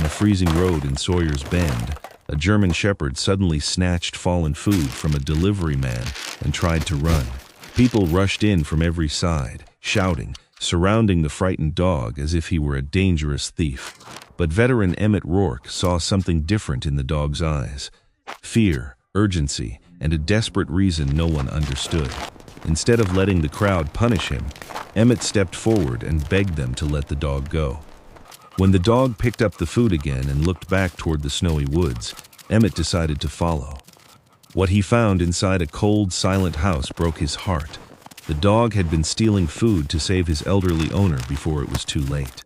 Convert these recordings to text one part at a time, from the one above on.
on a freezing road in Sawyer's Bend, a German shepherd suddenly snatched fallen food from a delivery man and tried to run. People rushed in from every side, shouting, surrounding the frightened dog as if he were a dangerous thief. But veteran Emmett Rourke saw something different in the dog's eyes. Fear, urgency, and a desperate reason no one understood. Instead of letting the crowd punish him, Emmett stepped forward and begged them to let the dog go. When the dog picked up the food again and looked back toward the snowy woods, Emmett decided to follow. What he found inside a cold, silent house broke his heart. The dog had been stealing food to save his elderly owner before it was too late.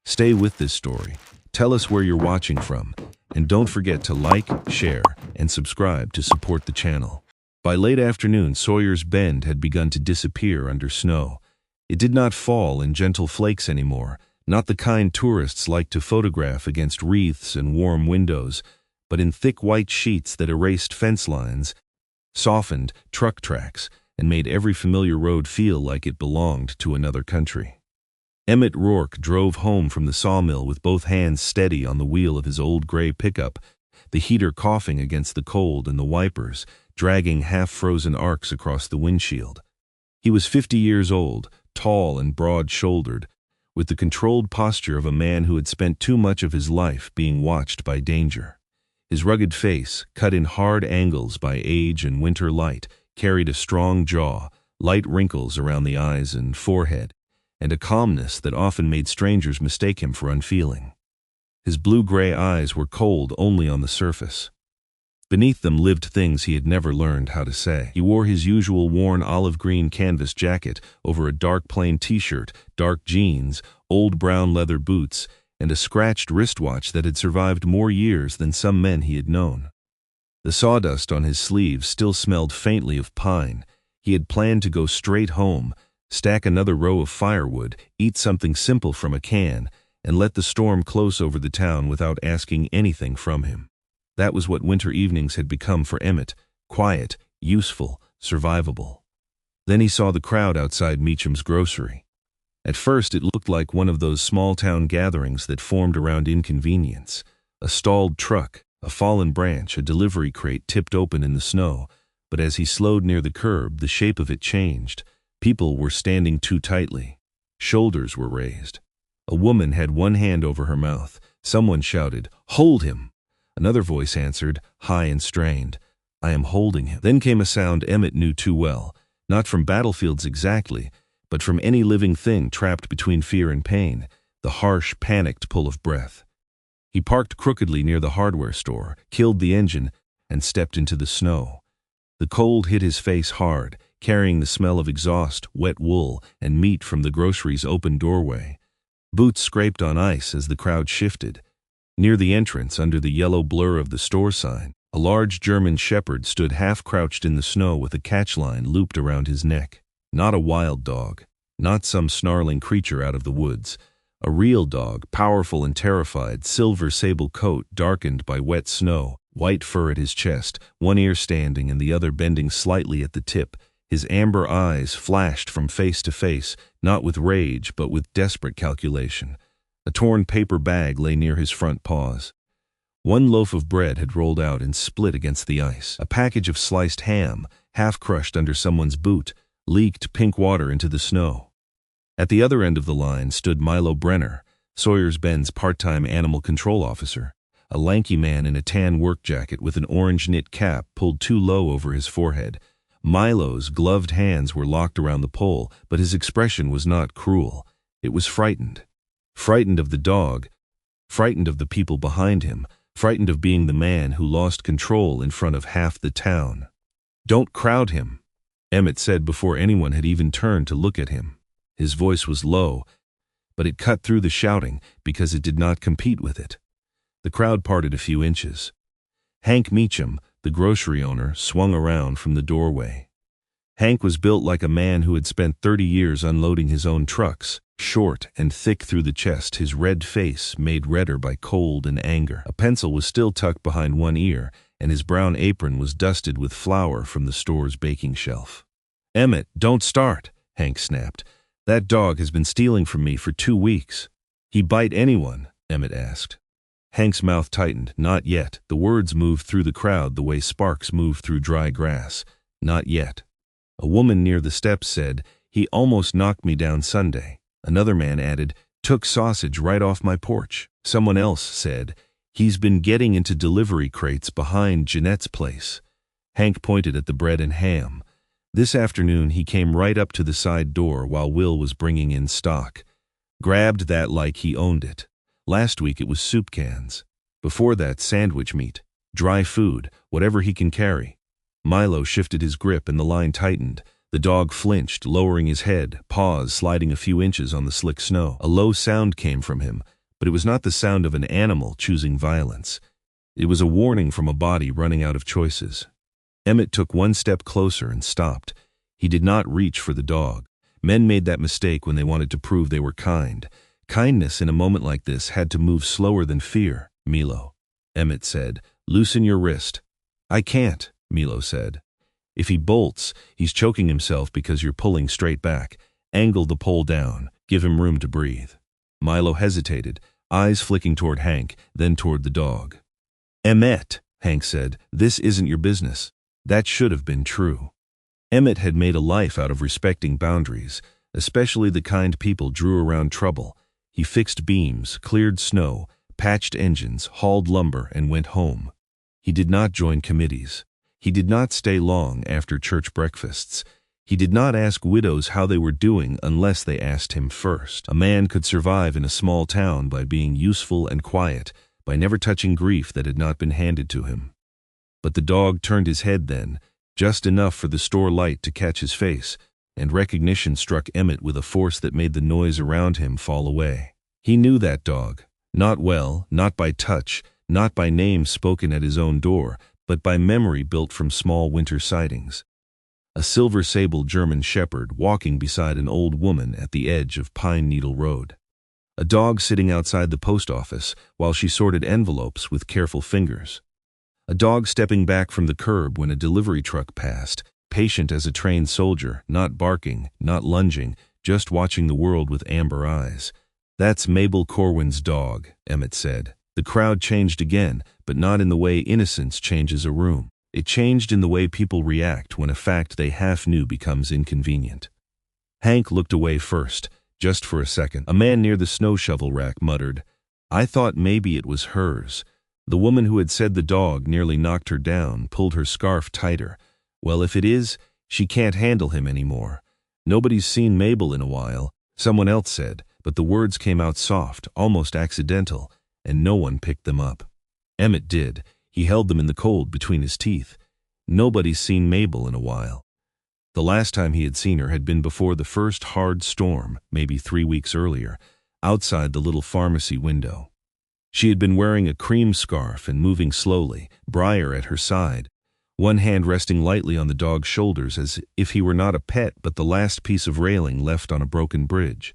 Stay with this story. Tell us where you're watching from, and don't forget to like, share, and subscribe to support the channel. By late afternoon, Sawyer's Bend had begun to disappear under snow. It did not fall in gentle flakes anymore, not the kind tourists like to photograph against wreaths and warm windows, but in thick white sheets that erased fence lines, softened truck tracks, and made every familiar road feel like it belonged to another country. Emmett Rourke drove home from the sawmill with both hands steady on the wheel of his old gray pickup, the heater coughing against the cold and the wipers dragging half-frozen arcs across the windshield. He was 50 years old, tall and broad-shouldered, with the controlled posture of a man who had spent too much of his life being watched by danger. His rugged face, cut in hard angles by age and winter light, carried a strong jaw, light wrinkles around the eyes and forehead, and a calmness that often made strangers mistake him for unfeeling. His blue-gray eyes were cold only on the surface. Beneath them lived things he had never learned how to say. He wore his usual worn olive-green canvas jacket over a dark plain t-shirt, dark jeans, old brown leather boots, and a scratched wristwatch that had survived more years than some men he had known. The sawdust on his sleeves still smelled faintly of pine. He had planned to go straight home, stack another row of firewood, eat something simple from a can, and let the storm close over the town without asking anything from him. That was what winter evenings had become for Emmett: quiet, useful, survivable. Then he saw the crowd outside Meacham's grocery. At first it looked like one of those small-town gatherings that formed around inconvenience. A stalled truck, a fallen branch, a delivery crate tipped open in the snow, but as he slowed near the curb, the shape of it changed. People were standing too tightly. Shoulders were raised. A woman had one hand over her mouth. Someone shouted, "Hold him!" Another voice answered, high and strained, "I am holding him." Then came a sound Emmett knew too well, not from battlefields exactly, but from any living thing trapped between fear and pain, the harsh, panicked pull of breath. He parked crookedly near the hardware store, killed the engine, and stepped into the snow. The cold hit his face hard, carrying the smell of exhaust, wet wool, and meat from the grocery's open doorway. Boots scraped on ice as the crowd shifted. Near the entrance, under the yellow blur of the store sign, a large German shepherd stood half-crouched in the snow with a catchline looped around his neck. Not a wild dog, not some snarling creature out of the woods. A real dog, powerful and terrified, silver sable coat darkened by wet snow, white fur at his chest, one ear standing and the other bending slightly at the tip. His amber eyes flashed from face to face, not with rage but with desperate calculation. A torn paper bag lay near his front paws. One loaf of bread had rolled out and split against the ice. A package of sliced ham, half crushed under someone's boot, leaked pink water into the snow. At the other end of the line stood Milo Brenner, Sawyer's Bend's part-time animal control officer, a lanky man in a tan work jacket with an orange knit cap pulled too low over his forehead. Milo's gloved hands were locked around the pole, but his expression was not cruel. It was frightened. Frightened of the dog, frightened of the people behind him, frightened of being the man who lost control in front of half the town. "Don't crowd him," Emmett said before anyone had even turned to look at him. His voice was low, but it cut through the shouting because it did not compete with it. The crowd parted a few inches. Hank Meacham, the grocery owner, swung around from the doorway. Hank was built like a man who had spent 30 years unloading his own trucks, short and thick through the chest, his red face made redder by cold and anger. A pencil was still tucked behind one ear, and his brown apron was dusted with flour from the store's baking shelf. "Emmett, don't start," Hank snapped. "That dog has been stealing from me for 2 weeks." "He bite anyone?" Emmett asked. Hank's mouth tightened. Not yet. The words moved through the crowd the way sparks move through dry grass. Not yet. A woman near the steps said, "He almost knocked me down Sunday." Another man added, "Took sausage right off my porch." Someone else said, "He's been getting into delivery crates behind Jeanette's place." Hank pointed at the bread and ham. This afternoon he came right up to the side door while Will was bringing in stock. Grabbed that like he owned it. Last week it was soup cans. Before that, sandwich meat, dry food, whatever he can carry. Milo shifted his grip and the line tightened. The dog flinched, lowering his head, paws sliding a few inches on the slick snow. A low sound came from him, but it was not the sound of an animal choosing violence. It was a warning from a body running out of choices. Emmett took one step closer and stopped. He did not reach for the dog. Men made that mistake when they wanted to prove they were kind. Kindness in a moment like this had to move slower than fear. "Milo," Emmett said, "loosen your wrist." "I can't," Milo said. "If he bolts, he's choking himself because you're pulling straight back. Angle the pole down. Give him room to breathe." Milo hesitated, eyes flicking toward Hank, then toward the dog. "Emmett," Hank said, "this isn't your business." That should have been true. Emmett had made a life out of respecting boundaries, especially the kind people drew around trouble. He fixed beams, cleared snow, patched engines, hauled lumber, and went home. He did not join committees. He did not stay long after church breakfasts. He did not ask widows how they were doing unless they asked him first. A man could survive in a small town by being useful and quiet, by never touching grief that had not been handed to him. But the dog turned his head then, just enough for the store light to catch his face, and recognition struck Emmett with a force that made the noise around him fall away. He knew that dog. Not well, not by touch, not by name spoken at his own door, but by memory built from small winter sightings. A silver-sable German shepherd walking beside an old woman at the edge of Pine Needle Road. A dog sitting outside the post office while she sorted envelopes with careful fingers. A dog stepping back from the curb when a delivery truck passed, patient as a trained soldier, not barking, not lunging, just watching the world with amber eyes. "That's Mabel Corwin's dog," Emmett said. The crowd changed again, but not in the way innocence changes a room. It changed in the way people react when a fact they half knew becomes inconvenient. Hank looked away first, just for a second. A man near the snow shovel rack muttered, "I thought maybe it was hers." The woman who had said the dog nearly knocked her down pulled her scarf tighter. "Well, if it is, she can't handle him anymore. Nobody's seen Mabel in a while," someone else said, but the words came out soft, almost accidental, and no one picked them up. Emmett did. He held them in the cold between his teeth. Nobody's seen Mabel in a while. The last time he had seen her had been before the first hard storm, maybe 3 weeks earlier, outside the little pharmacy window. She had been wearing a cream scarf and moving slowly, Briar at her side, one hand resting lightly on the dog's shoulders as if he were not a pet but the last piece of railing left on a broken bridge.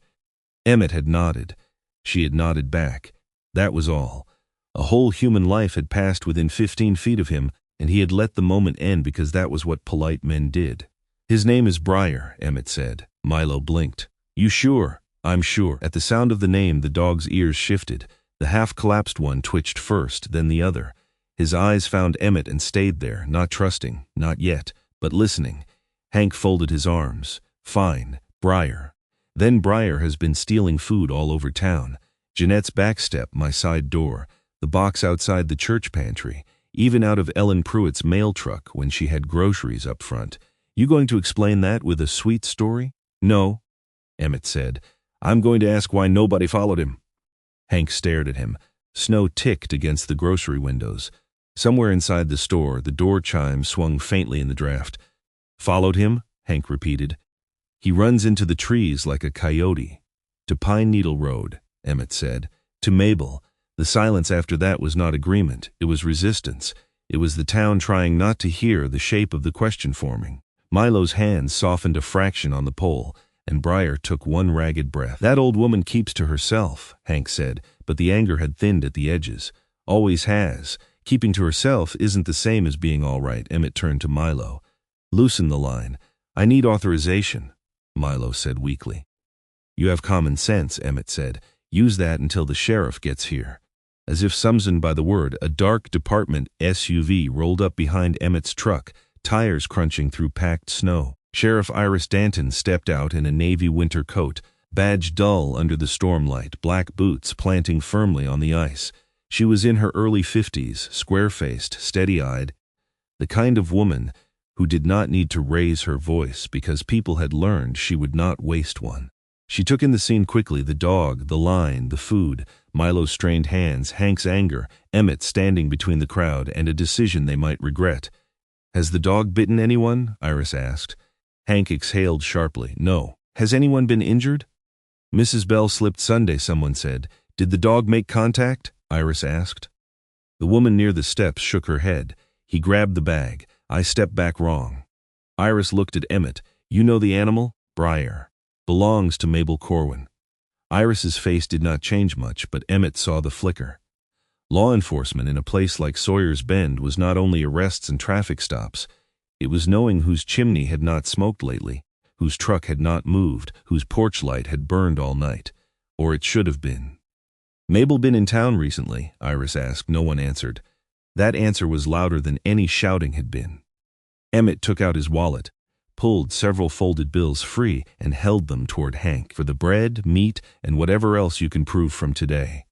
Emmett had nodded. She had nodded back. That was all. A whole human life had passed within 15 feet of him, and he had let the moment end because that was what polite men did. "His name is Briar," Emmett said. Milo blinked. "You sure?" "I'm sure." At the sound of the name, the dog's ears shifted. The half-collapsed one twitched first, then the other. His eyes found Emmett and stayed there, not trusting, not yet, but listening. Hank folded his arms. "Fine, Briar." "Then Briar has been stealing food all over town. Jeanette's back step, my side door, the box outside the church pantry, even out of Ellen Pruitt's mail truck when she had groceries up front. You going to explain that with a sweet story?" "No," Emmett said. "I'm going to ask why nobody followed him." Hank stared at him. Snow ticked against the grocery windows. Somewhere inside the store, the door chime swung faintly in the draft. "Followed him?" Hank repeated. "He runs into the trees like a coyote." "To Pine Needle Road," Emmett said. "To Mabel." The silence after that was not agreement. It was resistance. It was the town trying not to hear the shape of the question forming. Milo's hands softened a fraction on the pole, and Briar took one ragged breath. "That old woman keeps to herself," Hank said, but the anger had thinned at the edges. "Always has. Keeping to herself isn't the same as being all right." Emmett turned to Milo. "Loosen the line. I need authorization," Milo said weakly. "You have common sense," Emmett said. "Use that until the sheriff gets here." As if summoned by the word, a dark department SUV rolled up behind Emmett's truck, tires crunching through packed snow. Sheriff Iris Danton stepped out in a navy winter coat, badge dull under the stormlight, black boots planting firmly on the ice. She was in her early 50s, square-faced, steady-eyed, the kind of woman who did not need to raise her voice because people had learned she would not waste one. She took in the scene quickly, the dog, the line, the food, Milo's strained hands, Hank's anger, Emmett standing between the crowd, and a decision they might regret. "Has the dog bitten anyone?" Iris asked. Hank exhaled sharply. "No. Has anyone been injured?" "Mrs. Bell slipped Sunday," someone said. "Did the dog make contact?" Iris asked. The woman near the steps shook her head. He grabbed the bag. "I stepped back wrong." Iris looked at Emmett. "You know the animal?" "Briar. Belongs to Mabel Corwin." Iris's face did not change much, but Emmett saw the flicker. Law enforcement in a place like Sawyer's Bend was not only arrests and traffic stops. It was knowing whose chimney had not smoked lately, whose truck had not moved, whose porch light had burned all night. Or it should have been. "Mabel been in town recently?" Iris asked. No one answered. That answer was louder than any shouting had been. Emmett took out his wallet, pulled several folded bills free, and held them toward Hank for the bread, meat, and whatever else you can prove from today.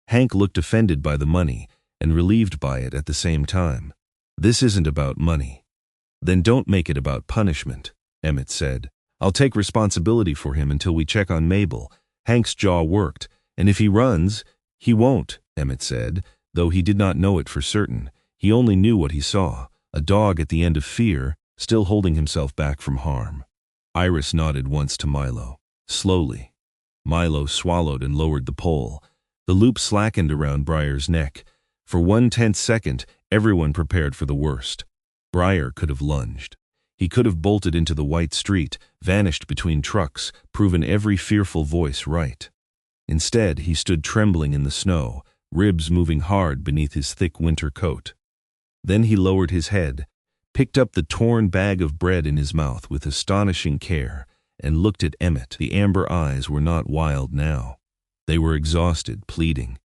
Hank looked offended by the money and relieved by it at the same time. "This isn't about money." "Then don't make it about punishment," Emmett said. "I'll take responsibility for him until we check on Mabel." Hank's jaw worked. "And if he runs—" "He won't," Emmett said, though he did not know it for certain. He only knew what he saw, a dog at the end of fear, still holding himself back from harm. Iris nodded once to Milo. Slowly. Milo swallowed and lowered the pole. The loop slackened around Briar's neck. For 1/10 second, everyone prepared for the worst. Briar could have lunged. He could have bolted into the white street, vanished between trucks, proven every fearful voice right. Instead, he stood trembling in the snow, ribs moving hard beneath his thick winter coat. Then he lowered his head, picked up the torn bag of bread in his mouth with astonishing care, and looked at Emmett. The amber eyes were not wild now. They were exhausted, pleading.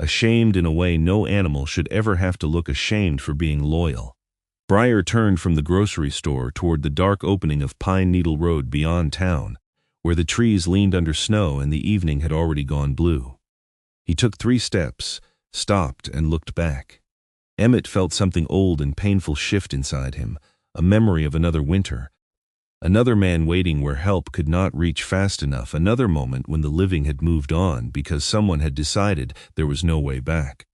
Ashamed in a way no animal should ever have to look ashamed for being loyal. Briar turned from the grocery store toward the dark opening of Pine Needle Road beyond town, where the trees leaned under snow and the evening had already gone blue. He took 3 steps, stopped, and looked back. Emmett felt something old and painful shift inside him, a memory of another winter. Another man waiting where help could not reach fast enough, another moment when the living had moved on because someone had decided there was no way back.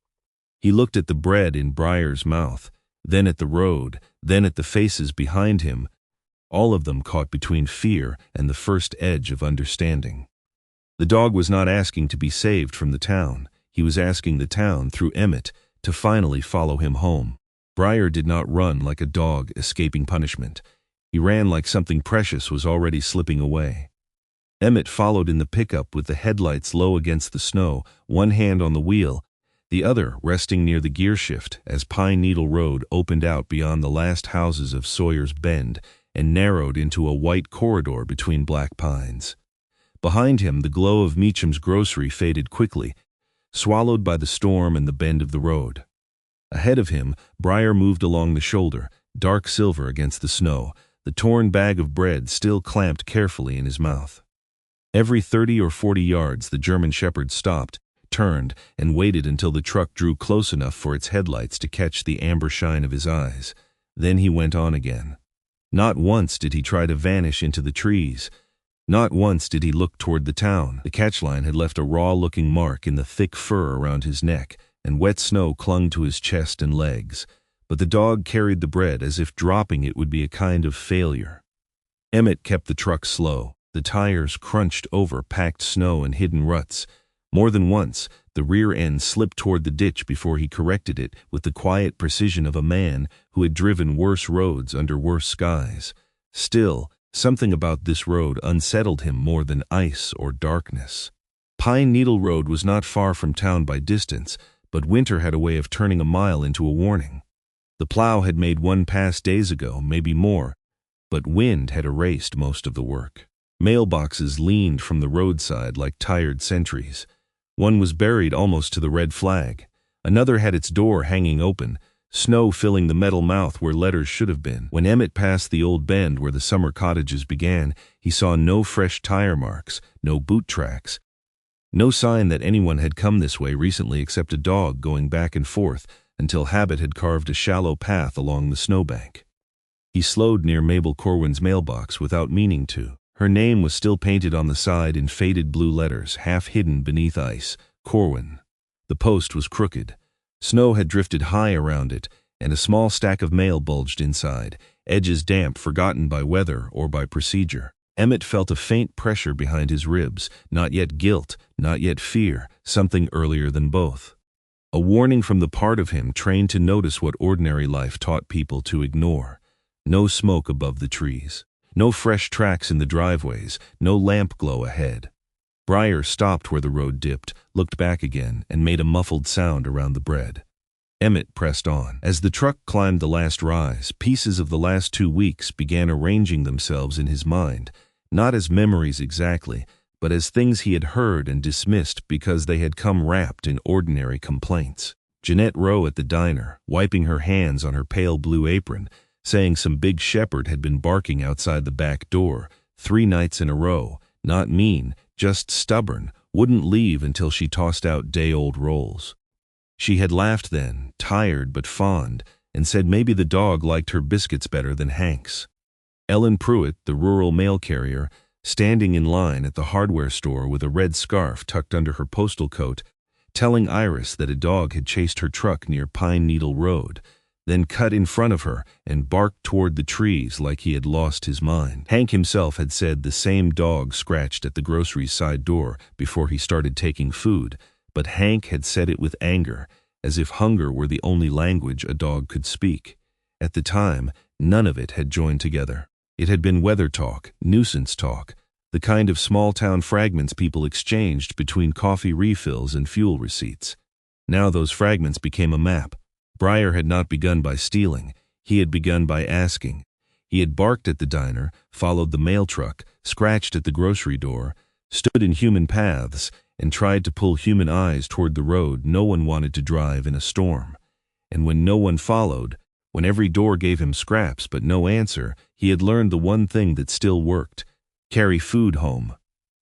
He looked at the bread in Briar's mouth, then at the road, then at the faces behind him, all of them caught between fear and the first edge of understanding. The dog was not asking to be saved from the town. He was asking the town, through Emmett, to finally follow him home. Briar did not run like a dog escaping punishment. He ran like something precious was already slipping away. Emmett followed in the pickup with the headlights low against the snow, one hand on the wheel, the other resting near the gear shift as Pine Needle Road opened out beyond the last houses of Sawyer's Bend and narrowed into a white corridor between black pines. Behind him, the glow of Meacham's grocery faded quickly, swallowed by the storm and the bend of the road. Ahead of him, Briar moved along the shoulder, dark silver against the snow, the torn bag of bread still clamped carefully in his mouth. Every 30 or 40 yards, the German Shepherd stopped, turned, and waited until the truck drew close enough for its headlights to catch the amber shine of his eyes. Then he went on again. Not once did he try to vanish into the trees. Not once did he look toward the town. The catchline had left a raw-looking mark in the thick fur around his neck, and wet snow clung to his chest and legs. But the dog carried the bread as if dropping it would be a kind of failure. Emmett kept the truck slow. The tires crunched over packed snow and hidden ruts. More than once, the rear end slipped toward the ditch before he corrected it with the quiet precision of a man who had driven worse roads under worse skies. Still, something about this road unsettled him more than ice or darkness. Pine Needle Road was not far from town by distance, but winter had a way of turning a mile into a warning. The plow had made one pass days ago, maybe more, but wind had erased most of the work. Mailboxes leaned from the roadside like tired sentries. One was buried almost to the red flag. Another had its door hanging open, snow filling the metal mouth where letters should have been. When Emmett passed the old bend where the summer cottages began, he saw no fresh tire marks, no boot tracks, no sign that anyone had come this way recently except a dog going back and forth until habit had carved a shallow path along the snowbank. He slowed near Mabel Corwin's mailbox without meaning to. Her name was still painted on the side in faded blue letters, half hidden beneath ice. Corwin. The post was crooked. Snow had drifted high around it, and a small stack of mail bulged inside, edges damp, forgotten by weather or by procedure. Emmett felt a faint pressure behind his ribs, not yet guilt, not yet fear, something earlier than both. A warning from the part of him trained to notice what ordinary life taught people to ignore. No smoke above the trees. No fresh tracks in the driveways, no lamp glow ahead. Briar stopped where the road dipped, looked back again, and made a muffled sound around the bread. Emmett pressed on. As the truck climbed the last rise, pieces of the last 2 weeks began arranging themselves in his mind, not as memories exactly, but as things he had heard and dismissed because they had come wrapped in ordinary complaints. Jeanette Rowe at the diner, wiping her hands on her pale blue apron, saying some big shepherd had been barking outside the back door 3 nights in a row, not mean, just stubborn, wouldn't leave until she tossed out day-old rolls. She had laughed then, tired but fond, and said maybe the dog liked her biscuits better than Hank's. Ellen Pruitt, the rural mail carrier, standing in line at the hardware store with a red scarf tucked under her postal coat, telling Iris that a dog had chased her truck near Pine Needle Road, then cut in front of her and barked toward the trees like he had lost his mind. Hank himself had said the same dog scratched at the grocery's side door before he started taking food, but Hank had said it with anger, as if hunger were the only language a dog could speak. At the time, none of it had joined together. It had been weather talk, nuisance talk, the kind of small-town fragments people exchanged between coffee refills and fuel receipts. Now those fragments became a map. Briar had not begun by stealing. He had begun by asking. He had barked at the diner, followed the mail truck, scratched at the grocery door, stood in human paths, and tried to pull human eyes toward the road no one wanted to drive in a storm. And when no one followed, when every door gave him scraps but no answer, he had learned the one thing that still worked: carry food home.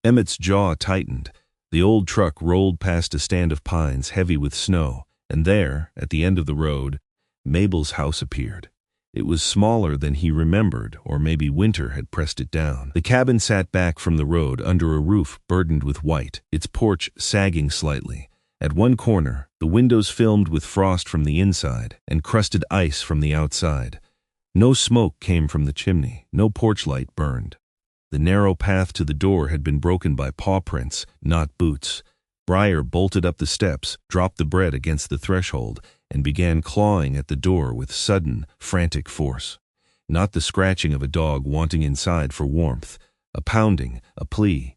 Emmett's jaw tightened. The old truck rolled past a stand of pines heavy with snow, and there, at the end of the road, Mabel's house appeared. It was smaller than he remembered, or maybe winter had pressed it down. The cabin sat back from the road under a roof burdened with white, its porch sagging slightly. At one corner, the windows filmed with frost from the inside and crusted ice from the outside. No smoke came from the chimney, no porch light burned. The narrow path to the door had been broken by paw prints, not boots. Briar bolted up the steps, dropped the bread against the threshold, and began clawing at the door with sudden, frantic force. Not the scratching of a dog wanting inside for warmth, a pounding, a plea.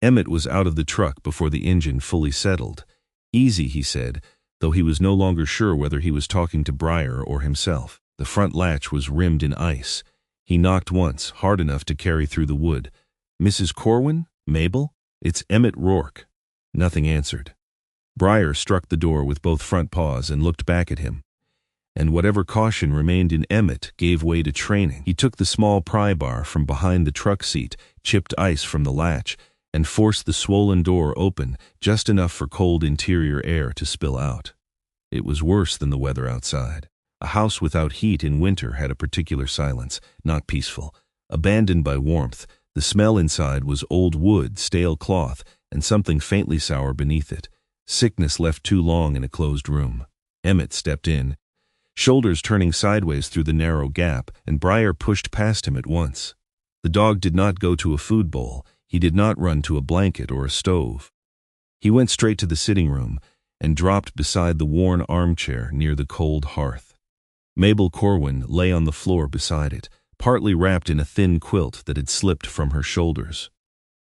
Emmett was out of the truck before the engine fully settled. Easy, he said, though he was no longer sure whether he was talking to Briar or himself. The front latch was rimmed in ice. He knocked once, hard enough to carry through the wood. "Mrs. Corwin? Mabel? It's Emmett Rourke." Nothing answered. Briar struck the door with both front paws and looked back at him. And whatever caution remained in Emmett gave way to training. He took the small pry bar from behind the truck seat, chipped ice from the latch, and forced the swollen door open just enough for cold interior air to spill out. It was worse than the weather outside. A house without heat in winter had a particular silence, not peaceful. Abandoned by warmth, the smell inside was old wood, stale cloth, and something faintly sour beneath it. Sickness left too long in a closed room. Emmett stepped in, shoulders turning sideways through the narrow gap, and Briar pushed past him at once. The dog did not go to a food bowl. He did not run to a blanket or a stove. He went straight to the sitting room and dropped beside the worn armchair near the cold hearth. Mabel Corwin lay on the floor beside it, partly wrapped in a thin quilt that had slipped from her shoulders.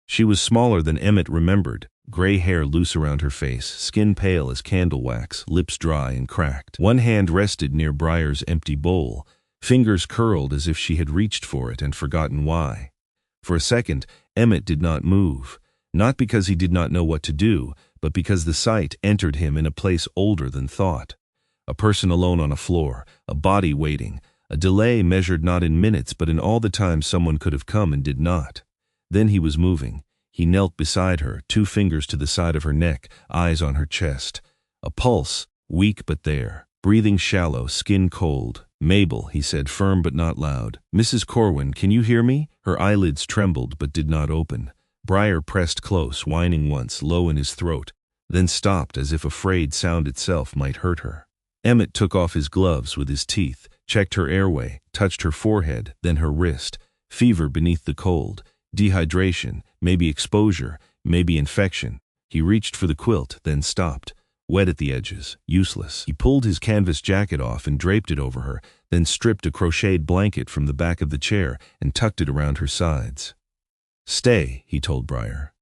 She was smaller than Emmett remembered, gray hair loose around her face, skin pale as candle wax, lips dry and cracked. One hand rested near Briar's empty bowl, fingers curled as if she had reached for it and forgotten why. For a second, Emmett did not move. Not because he did not know what to do, but because the sight entered him in a place older than thought. A person alone on a floor, a body waiting, a delay measured not in minutes but in all the time someone could have come and did not. Then he was moving. He knelt beside her, 2 fingers to the side of her neck, eyes on her chest. A pulse, weak but there. Breathing shallow, skin cold. "Mabel," he said, firm but not loud. "Mrs. Corwin, can you hear me?" Her eyelids trembled but did not open. Briar pressed close, whining once, low in his throat, then stopped as if afraid sound itself might hurt her. Emmett took off his gloves with his teeth, checked her airway, touched her forehead, then her wrist. Fever beneath the cold. Dehydration, maybe exposure, maybe infection. He reached for the quilt, then stopped. Wet at the edges, useless. He pulled his canvas jacket off and draped it over her, then stripped a crocheted blanket from the back of the chair and tucked it around her sides. "Stay," he told Briar.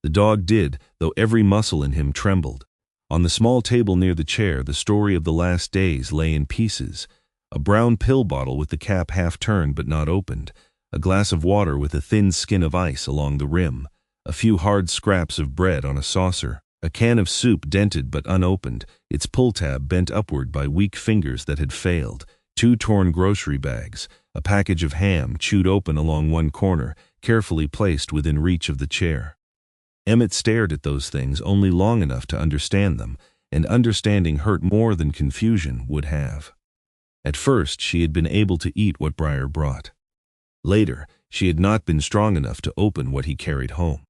The dog did, though every muscle in him trembled. On the small table near the chair, the story of the last days lay in pieces. A brown pill bottle with the cap half turned but not opened. A glass of water with a thin skin of ice along the rim. A few hard scraps of bread on a saucer. A can of soup dented but unopened, its pull tab bent upward by weak fingers that had failed. 2 torn grocery bags. A package of ham chewed open along one corner, carefully placed within reach of the chair. Emmett stared at those things only long enough to understand them, and understanding hurt more than confusion would have. At first, she had been able to eat what Briar brought. Later, she had not been strong enough to open what he carried home.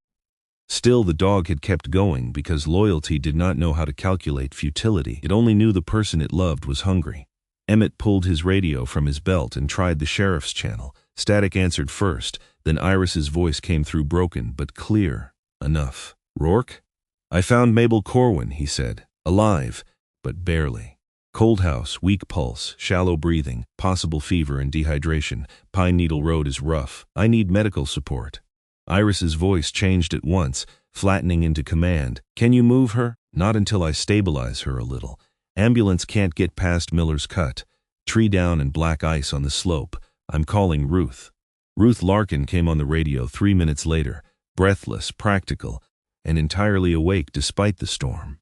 Still, the dog had kept going because loyalty did not know how to calculate futility. It only knew the person it loved was hungry. Emmett pulled his radio from his belt and tried the sheriff's channel. Static answered first, then Iris's voice came through broken but clear enough. "Rourke? I found Mabel Corwin," he said. "Alive, but barely. Cold house, weak pulse, shallow breathing, possible fever and dehydration. Pine Needle Road is rough. I need medical support." Iris's voice changed at once, flattening into command. "Can you move her?" "Not until I stabilize her a little. Ambulance can't get past Miller's Cut. Tree down and black ice on the slope. I'm calling Ruth." Ruth Larkin came on the radio 3 minutes later, breathless, practical, and entirely awake despite the storm.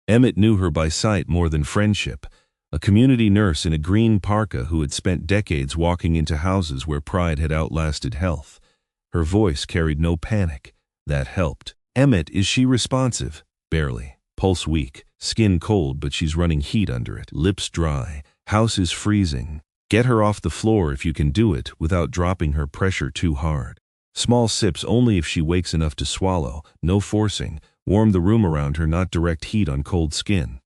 Emmett knew her by sight more than friendship, a community nurse in a green parka who had spent decades walking into houses where pride had outlasted health. Her voice carried no panic. That helped. "Emmett, is she responsive?" "Barely. Pulse weak. Skin cold, but she's running heat under it. Lips dry. House is freezing. Get her off the floor if you can do it without dropping her pressure too hard. Small sips only if she wakes enough to swallow. No forcing. Warm the room around her, not direct heat on cold skin.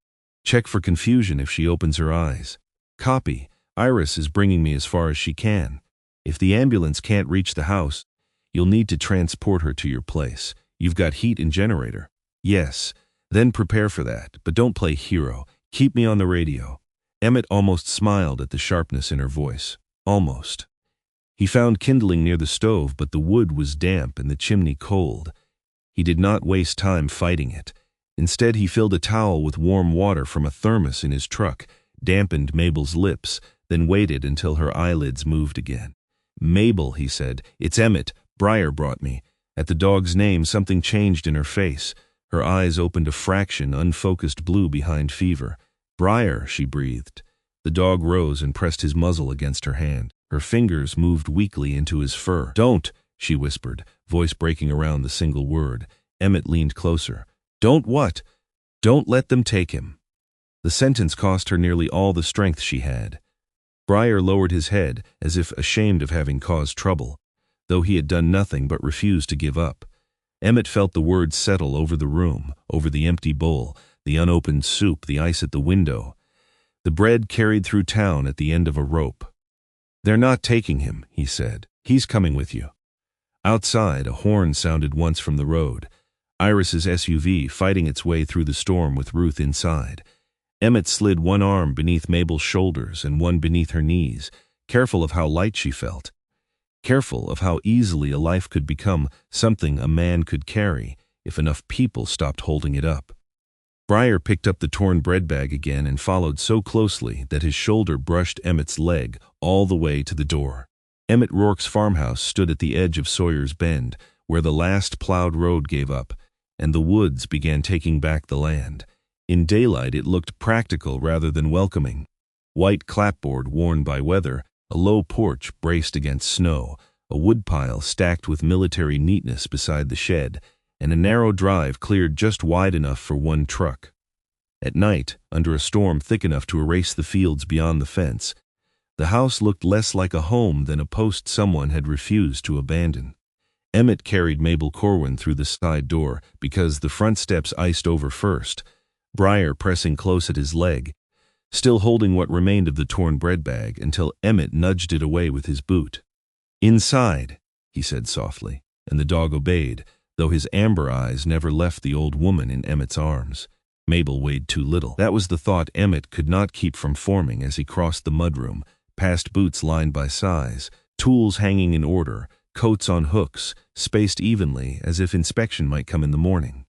Check for confusion if she opens her eyes." "Copy. Iris is bringing me as far as she can. If the ambulance can't reach the house, you'll need to transport her to your place. You've got heat and generator." "Yes. Then prepare for that, but don't play hero. Keep me on the radio." Emmett almost smiled at the sharpness in her voice. Almost. He found kindling near the stove, but the wood was damp and the chimney cold. He did not waste time fighting it. Instead, he filled a towel with warm water from a thermos in his truck, dampened Mabel's lips, then waited until her eyelids moved again. "Mabel," he said. "It's Emmett. Briar brought me." At the dog's name, something changed in her face. Her eyes opened a fraction, unfocused blue behind fever. "Briar," she breathed. The dog rose and pressed his muzzle against her hand. Her fingers moved weakly into his fur. "Don't," she whispered, voice breaking around the single word. Emmett leaned closer. "Don't what?" "Don't let them take him." The sentence cost her nearly all the strength she had. Briar lowered his head, as if ashamed of having caused trouble, though he had done nothing but refuse to give up. Emmett felt the words settle over the room, over the empty bowl, the unopened soup, the ice at the window, the bread carried through town at the end of a rope. "They're not taking him," he said. "He's coming with you." Outside, a horn sounded once from the road. Iris's SUV fighting its way through the storm with Ruth inside. Emmett slid one arm beneath Mabel's shoulders and one beneath her knees, careful of how light she felt. Careful of how easily a life could become something a man could carry if enough people stopped holding it up. Briar picked up the torn bread bag again and followed so closely that his shoulder brushed Emmett's leg all the way to the door. Emmett Rourke's farmhouse stood at the edge of Sawyer's Bend, where the last plowed road gave up, and the woods began taking back the land. In daylight it looked practical rather than welcoming. White clapboard worn by weather, a low porch braced against snow, a woodpile stacked with military neatness beside the shed, and a narrow drive cleared just wide enough for one truck. At night, under a storm thick enough to erase the fields beyond the fence, the house looked less like a home than a post someone had refused to abandon. Emmett carried Mabel Corwin through the side door because the front steps iced over first, Briar pressing close at his leg, still holding what remained of the torn bread bag until Emmett nudged it away with his boot. "Inside," he said softly, and the dog obeyed, though his amber eyes never left the old woman in Emmett's arms. Mabel weighed too little. That was the thought Emmett could not keep from forming as he crossed the mudroom, past boots lined by size, tools hanging in order, coats on hooks, spaced evenly as if inspection might come in the morning.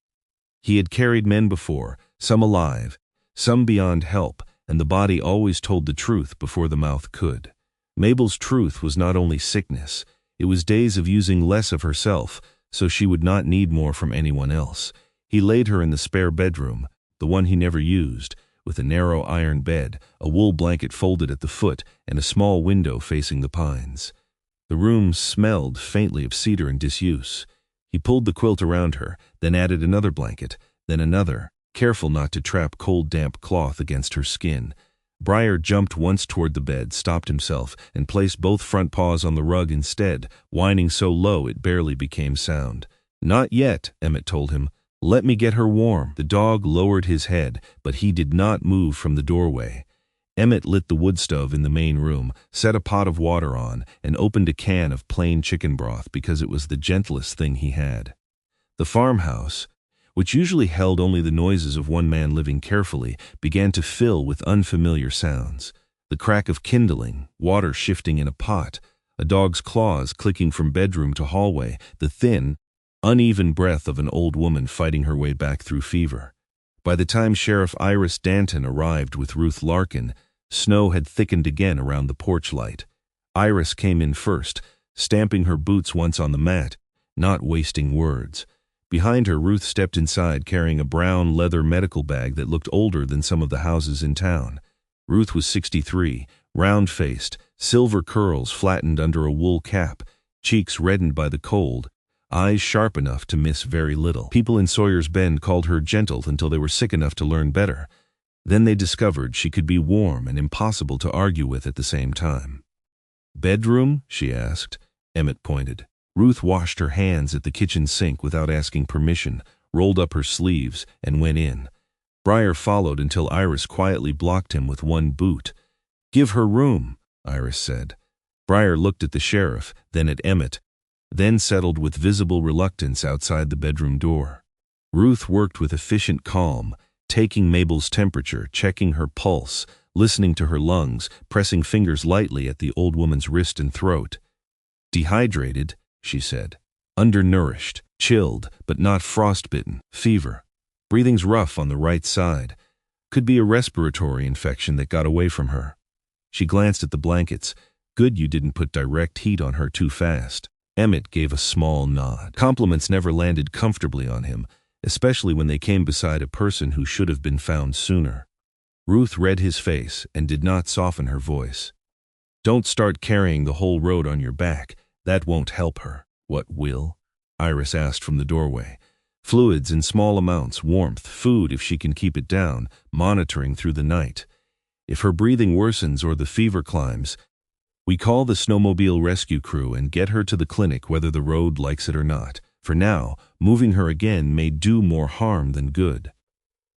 He had carried men before, some alive, some beyond help, and the body always told the truth before the mouth could. Mabel's truth was not only sickness, it was days of using less of herself so she would not need more from anyone else. He laid her in the spare bedroom, the one he never used, with a narrow iron bed, a wool blanket folded at the foot, and a small window facing the pines. The room smelled faintly of cedar and disuse. He pulled the quilt around her, then added another blanket, then another, careful not to trap cold damp cloth against her skin. Briar jumped once toward the bed, stopped himself, and placed both front paws on the rug instead, whining so low it barely became sound. "Not yet," Emmett told him. "Let me get her warm." The dog lowered his head, but he did not move from the doorway. Emmett lit the wood stove in the main room, set a pot of water on, and opened a can of plain chicken broth because it was the gentlest thing he had. The farmhouse, which usually held only the noises of one man living carefully, began to fill with unfamiliar sounds. The crack of kindling, water shifting in a pot, a dog's claws clicking from bedroom to hallway, the thin, uneven breath of an old woman fighting her way back through fever. By the time Sheriff Iris Danton arrived with Ruth Larkin, snow had thickened again around the porch light. Iris came in first, stamping her boots once on the mat, not wasting words. Behind her, Ruth stepped inside carrying a brown leather medical bag that looked older than some of the houses in town. Ruth was 63, round-faced, silver curls flattened under a wool cap, cheeks reddened by the cold, eyes sharp enough to miss very little. People in Sawyer's Bend called her gentle until they were sick enough to learn better. Then they discovered she could be warm and impossible to argue with at the same time. "Bedroom?" she asked. Emmett pointed. Ruth washed her hands at the kitchen sink without asking permission, rolled up her sleeves, and went in. Briar followed until Iris quietly blocked him with one boot. "Give her room," Iris said. Briar looked at the sheriff, then at Emmett, then settled with visible reluctance outside the bedroom door. Ruth worked with efficient calm, taking Mabel's temperature, checking her pulse, listening to her lungs, pressing fingers lightly at the old woman's wrist and throat. "Dehydrated," she said. "Undernourished, chilled, but not frostbitten, fever. Breathing's rough on the right side. Could be a respiratory infection that got away from her." She glanced at the blankets. "Good you didn't put direct heat on her too fast." Emmett gave a small nod. Compliments never landed comfortably on him, especially when they came beside a person who should have been found sooner. Ruth read his face and did not soften her voice. "Don't start carrying the whole road on your back. That won't help her." "What will?" Iris asked from the doorway. "Fluids in small amounts, warmth, food if she can keep it down, monitoring through the night. If her breathing worsens or the fever climbs, we call the snowmobile rescue crew and get her to the clinic whether the road likes it or not. For now, moving her again may do more harm than good."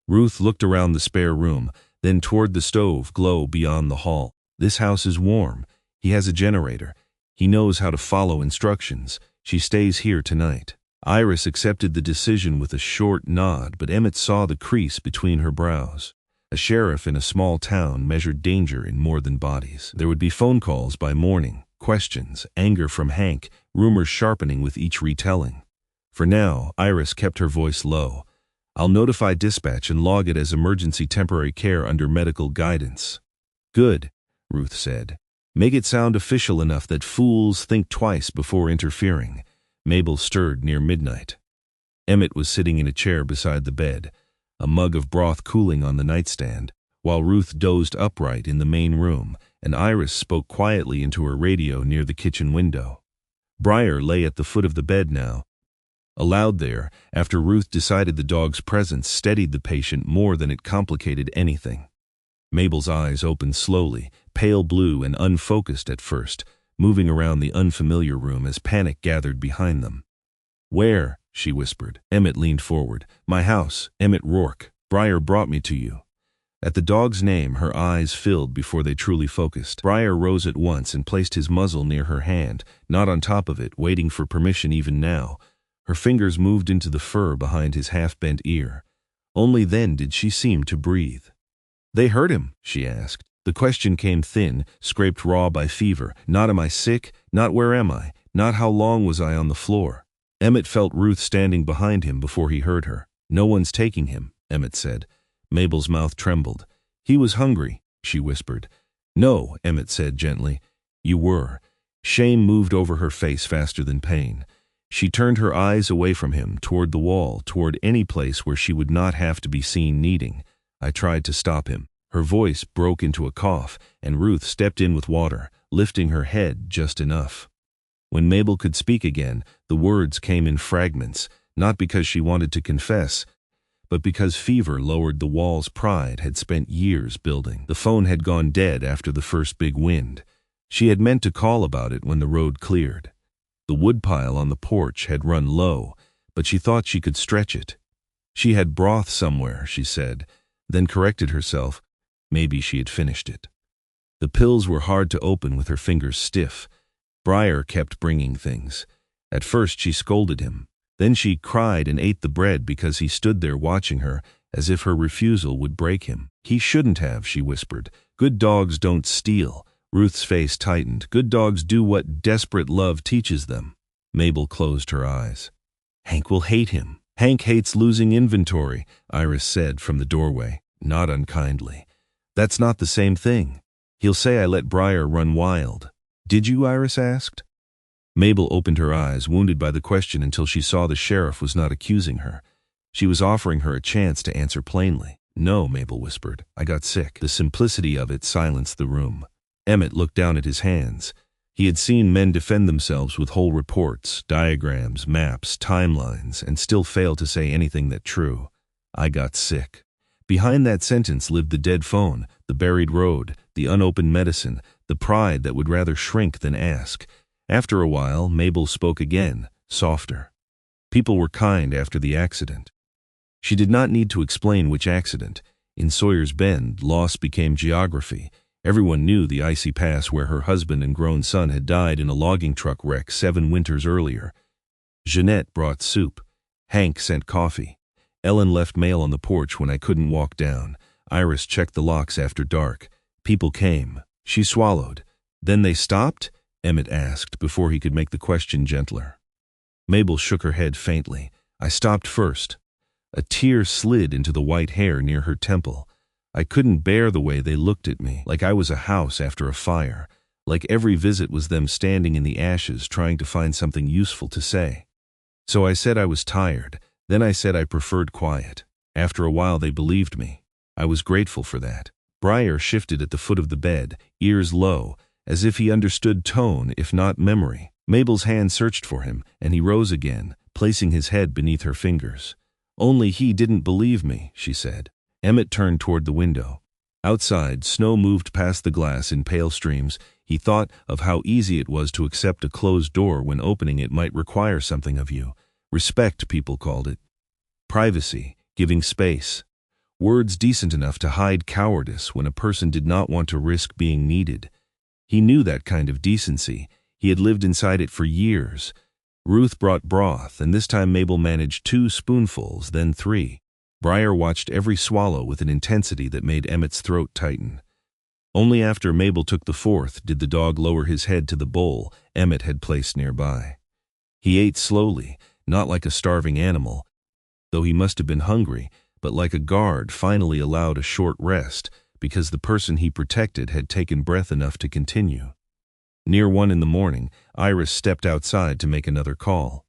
Ruth looked around the spare room, then toward the stove glow beyond the hall. "This house is warm. He has a generator. He knows how to follow instructions. She stays here tonight." Iris accepted the decision with a short nod, but Emmett saw the crease between her brows. A sheriff in a small town measured danger in more than bodies. There would be phone calls by morning, questions, anger from Hank, rumors sharpening with each retelling. For now, Iris kept her voice low. "I'll notify dispatch and log it as emergency temporary care under medical guidance." "Good," Ruth said. "Make it sound official enough that fools think twice before interfering. Mabel stirred near midnight. Emmett was sitting in a chair beside the bed, a mug of broth cooling on the nightstand, while Ruth dozed upright in the main room, and Iris spoke quietly into her radio near the kitchen window. Briar lay at the foot of the bed now, allowed there after Ruth decided the dog's presence steadied the patient more than it complicated anything. Mabel's eyes opened slowly, pale blue and unfocused at first, moving around the unfamiliar room as panic gathered behind them. "Where?" she whispered. Emmett leaned forward. "My house, Emmett Rourke. Briar brought me to you." At the dog's name, her eyes filled before they truly focused. Briar rose at once and placed his muzzle near her hand, not on top of it, waiting for permission even now. Her fingers moved into the fur behind his half-bent ear. Only then did she seem to breathe. "They hurt him?" she asked. The question came thin, scraped raw by fever. Not am I sick, not where am I, not how long was I on the floor. Emmett felt Ruth standing behind him before he heard her. "No one's taking him," Emmett said. Mabel's mouth trembled. "He was hungry," she whispered. "No," Emmett said gently. "You were." Shame moved over her face faster than pain. She turned her eyes away from him, toward the wall, toward any place where she would not have to be seen kneading. "I tried to stop him." Her voice broke into a cough, and Ruth stepped in with water, lifting her head just enough. When Mabel could speak again, the words came in fragments, not because she wanted to confess, but because fever lowered the walls pride had spent years building. The phone had gone dead after the first big wind. She had meant to call about it when the road cleared. The woodpile on the porch had run low, but she thought she could stretch it. She had broth somewhere, she said, then corrected herself. Maybe she had finished it. The pills were hard to open with her fingers stiff. Briar kept bringing things. At first she scolded him. Then she cried and ate the bread because he stood there watching her, as if her refusal would break him. "He shouldn't have," she whispered. "Good dogs don't steal." Ruth's face tightened. "Good dogs do what desperate love teaches them." Mabel closed her eyes. "Hank will hate him." "Hank hates losing inventory," Iris said from the doorway, not unkindly. "That's not the same thing. He'll say I let Briar run wild." "Did you?" Iris asked. Mabel opened her eyes, wounded by the question until she saw the sheriff was not accusing her. She was offering her a chance to answer plainly. "No," Mabel whispered. "I got sick." The simplicity of it silenced the room. Emmett looked down at his hands. He had seen men defend themselves with whole reports, diagrams, maps, timelines, and still fail to say anything that true. "I got sick." Behind that sentence lived the dead phone, the buried road, the unopened medicine, the pride that would rather shrink than ask. After a while, Mabel spoke again, softer. People were kind after the accident. She did not need to explain which accident. In Sawyer's Bend, loss became geography. Everyone knew the icy pass where her husband and grown son had died in a logging truck wreck 7 winters earlier. Jeanette brought soup. Hank sent coffee. Ellen left mail on the porch when I couldn't walk down. Iris checked the locks after dark. People came. She swallowed. "Then they stopped?" Emmett asked before he could make the question gentler. Mabel shook her head faintly. "I stopped first." A tear slid into the white hair near her temple. "I couldn't bear the way they looked at me, like I was a house after a fire, like every visit was them standing in the ashes trying to find something useful to say. So I said I was tired, then I said I preferred quiet. After a while they believed me. I was grateful for that." Briar shifted at the foot of the bed, ears low, as if he understood tone if not memory. Mabel's hand searched for him, and he rose again, placing his head beneath her fingers. "Only he didn't believe me," she said. Emmett turned toward the window. Outside, snow moved past the glass in pale streams. He thought of how easy it was to accept a closed door when opening it might require something of you. Respect, people called it. Privacy, giving space. Words decent enough to hide cowardice when a person did not want to risk being needed. He knew that kind of decency. He had lived inside it for years. Ruth brought broth, and this time Mabel managed 2 spoonfuls, then 3. Briar watched every swallow with an intensity that made Emmett's throat tighten. Only after Mabel took the 4th did the dog lower his head to the bowl Emmett had placed nearby. He ate slowly, not like a starving animal, though he must have been hungry, but like a guard finally allowed a short rest because the person he protected had taken breath enough to continue. Near 1 in the morning, Iris stepped outside to make another call.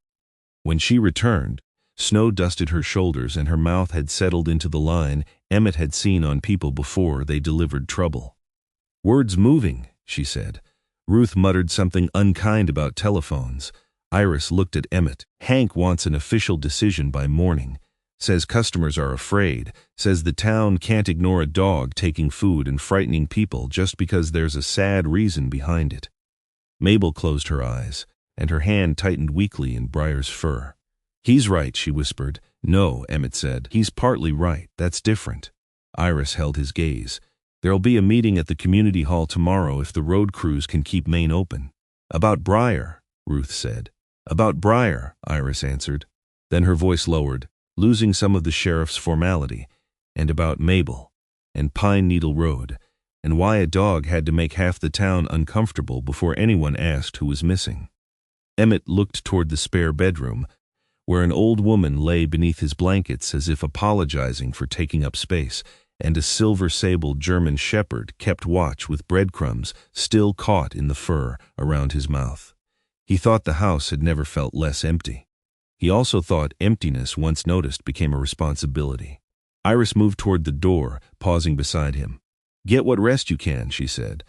When she returned, snow dusted her shoulders and her mouth had settled into the line Emmett had seen on people before they delivered trouble. "Words moving," she said. Ruth muttered something unkind about telephones. Iris looked at Emmett. "Hank wants an official decision by morning. Says customers are afraid. Says the town can't ignore a dog taking food and frightening people just because there's a sad reason behind it." Mabel closed her eyes, and her hand tightened weakly in Briar's fur. "He's right," she whispered. "No," Emmett said. "He's partly right. That's different." Iris held his gaze. "There'll be a meeting at the community hall tomorrow if the road crews can keep Maine open." "About Briar," Ruth said. "About Briar," Iris answered. Then her voice lowered, losing some of the sheriff's formality. "And about Mabel, and Pine Needle Road, and why a dog had to make half the town uncomfortable before anyone asked who was missing." Emmett looked toward the spare bedroom, where an old woman lay beneath his blankets as if apologizing for taking up space, and a silver-sabled German shepherd kept watch with breadcrumbs still caught in the fur around his mouth. He thought the house had never felt less empty. He also thought emptiness once noticed became a responsibility. Iris moved toward the door, pausing beside him. "Get what rest you can," she said.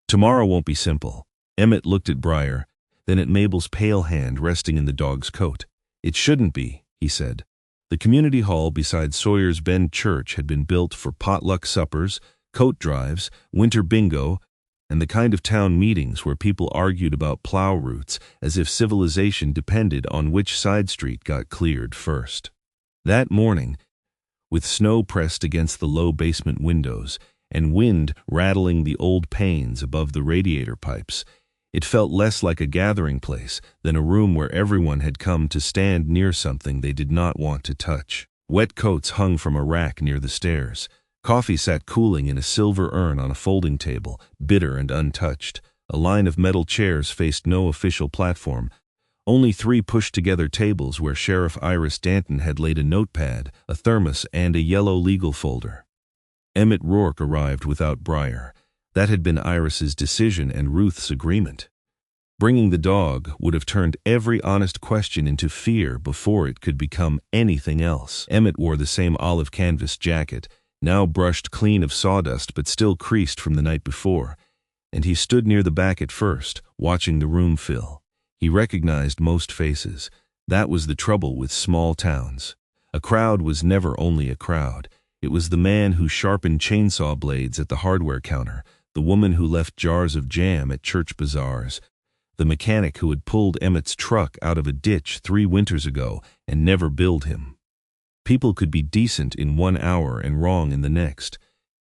"Tomorrow won't be simple." Emmett looked at Briar, then at Mabel's pale hand resting in the dog's coat. "It shouldn't be," he said. The community hall beside Sawyer's Bend Church had been built for potluck suppers, coat drives, winter bingo, and the kind of town meetings where people argued about plow routes as if civilization depended on which side street got cleared first. That morning, with snow pressed against the low basement windows and wind rattling the old panes above the radiator pipes, it felt less like a gathering place than a room where everyone had come to stand near something they did not want to touch. Wet coats hung from a rack near the stairs. Coffee sat cooling in a silver urn on a folding table, bitter and untouched. A line of metal chairs faced no official platform, only 3 pushed-together tables where Sheriff Iris Danton had laid a notepad, a thermos, and a yellow legal folder. Emmett Rourke arrived without Briar. That had been Iris's decision and Ruth's agreement. Bringing the dog would have turned every honest question into fear before it could become anything else. Emmett wore the same olive canvas jacket, now brushed clean of sawdust but still creased from the night before, and he stood near the back at first, watching the room fill. He recognized most faces. That was the trouble with small towns. A crowd was never only a crowd. It was the man who sharpened chainsaw blades at the hardware counter, the woman who left jars of jam at church bazaars, the mechanic who had pulled Emmett's truck out of a ditch 3 winters ago and never billed him. People could be decent in 1 hour and wrong in the next.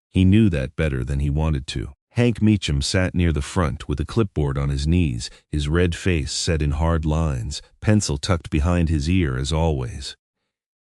He knew that better than he wanted to. Hank Meacham sat near the front with a clipboard on his knees, his red face set in hard lines, pencil tucked behind his ear as always.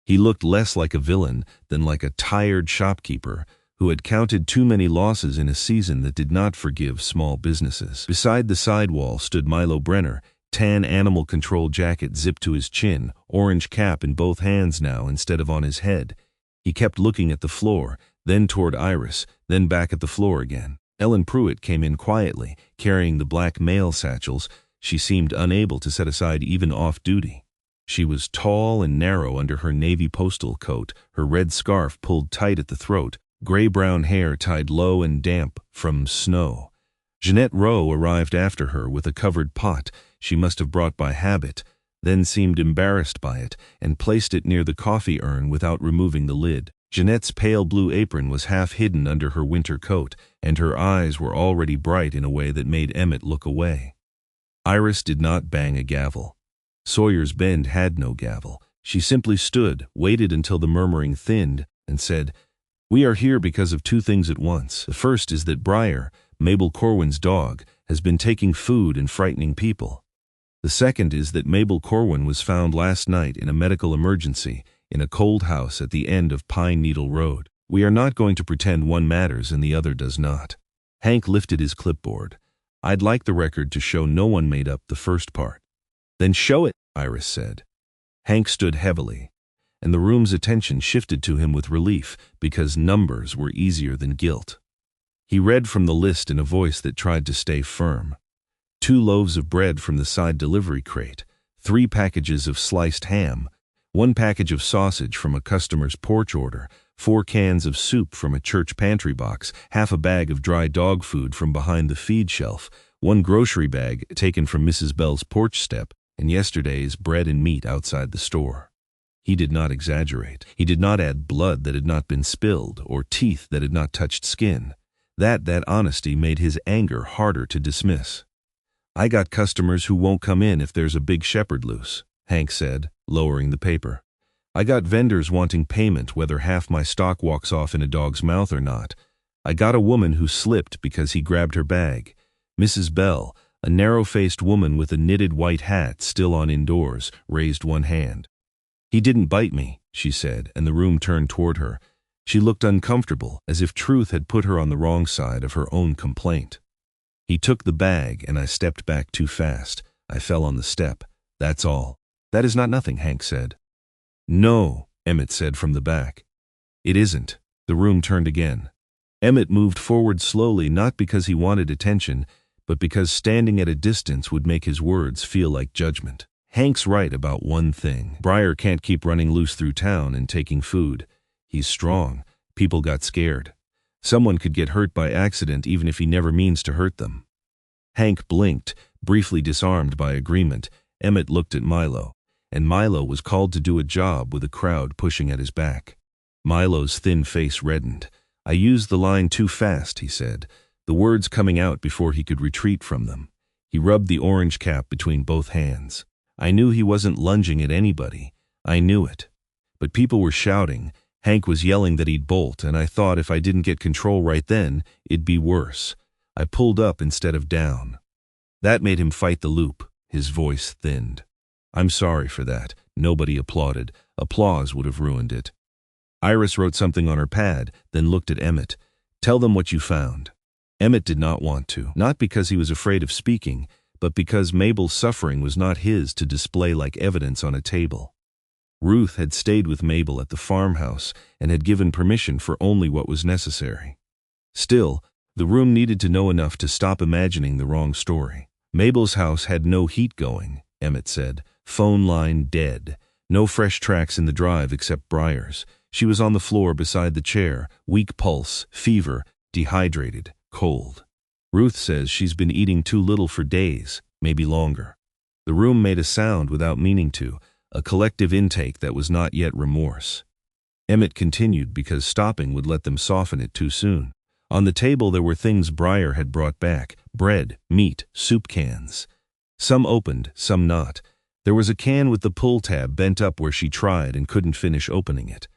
He looked less like a villain than like a tired shopkeeper who had counted too many losses in a season that did not forgive small businesses. Beside the sidewall stood Milo Brenner, tan animal control jacket zipped to his chin, orange cap in both hands now instead of on his head. He kept looking at the floor, then toward Iris, then back at the floor again. Ellen Pruitt came in quietly, carrying the black mail satchels. She seemed unable to set aside even off-duty. She was tall and narrow under her navy postal coat, her red scarf pulled tight at the throat, gray-brown hair tied low and damp from snow. Jeanette Rowe arrived after her with a covered pot she must have brought by habit, then seemed embarrassed by it and placed it near the coffee urn without removing the lid. Jeanette's pale blue apron was half hidden under her winter coat, and her eyes were already bright in a way that made Emmett look away. Iris did not bang a gavel. Sawyer's Bend had no gavel. She simply stood, waited until the murmuring thinned, and said, "We are here because of 2 things at once. The first is that Briar, Mabel Corwin's dog, has been taking food and frightening people. The second is that Mabel Corwin was found last night in a medical emergency in a cold house at the end of Pine Needle Road. We are not going to pretend one matters and the other does not." Hank lifted his clipboard. "I'd like the record to show no one made up the first part." "Then show it," Iris said. Hank stood heavily, and the room's attention shifted to him with relief because numbers were easier than guilt. He read from the list in a voice that tried to stay firm. 2 loaves of bread from the side delivery crate, 3 packages of sliced ham, 1 package of sausage from a customer's porch order, 4 cans of soup from a church pantry box, half a bag of dry dog food from behind the feed shelf, 1 grocery bag taken from Mrs. Bell's porch step, and yesterday's bread and meat outside the store. He did not exaggerate. He did not add blood that had not been spilled or teeth that had not touched skin. That honesty made his anger harder to dismiss. "I got customers who won't come in if there's a big shepherd loose," Hank said, lowering the paper. "I got vendors wanting payment whether half my stock walks off in a dog's mouth or not. I got a woman who slipped because he grabbed her bag. Mrs. Bell, a narrow-faced woman with a knitted white hat still on indoors, raised one hand. He didn't bite me," she said, and the room turned toward her. She looked uncomfortable, as if truth had put her on the wrong side of her own complaint. "He took the bag, and I stepped back too fast. I fell on the step. That's all." "That is not nothing," Hank said. "No," Emmett said from the back. "It isn't." The room turned again. Emmett moved forward slowly, not because he wanted attention, but because standing at a distance would make his words feel like judgment. "Hank's right about one thing. Briar can't keep running loose through town and taking food. He's strong. People got scared. Someone could get hurt by accident even if he never means to hurt them." Hank blinked, briefly disarmed by agreement. Emmett looked at Milo, and Milo was called to do a job with a crowd pushing at his back. Milo's thin face reddened. "I used the line too fast," he said, the words coming out before he could retreat from them. He rubbed the orange cap between both hands. "I knew he wasn't lunging at anybody. I knew it. But people were shouting. Hank was yelling that he'd bolt, and I thought if I didn't get control right then, it'd be worse. I pulled up instead of down." That made him fight the loop. His voice thinned. "I'm sorry for that." Nobody applauded. Applause would have ruined it. Iris wrote something on her pad, then looked at Emmett. "Tell them what you found." Emmett did not want to, not because he was afraid of speaking, but because Mabel's suffering was not his to display like evidence on a table. Ruth had stayed with Mabel at the farmhouse and had given permission for only what was necessary. Still, the room needed to know enough to stop imagining the wrong story. Mabel's house had no heat going, Emmett said. Phone line dead. No fresh tracks in the drive except Briar's. She was on the floor beside the chair, weak pulse, fever, dehydrated, cold. Ruth says she's been eating too little for days, maybe longer. The room made a sound without meaning to, a collective intake that was not yet remorse. Emmett continued because stopping would let them soften it too soon. On the table there were things Briar had brought back: bread, meat, soup cans. Some opened, some not. There was a can with the pull tab bent up where she tried and couldn't finish opening it.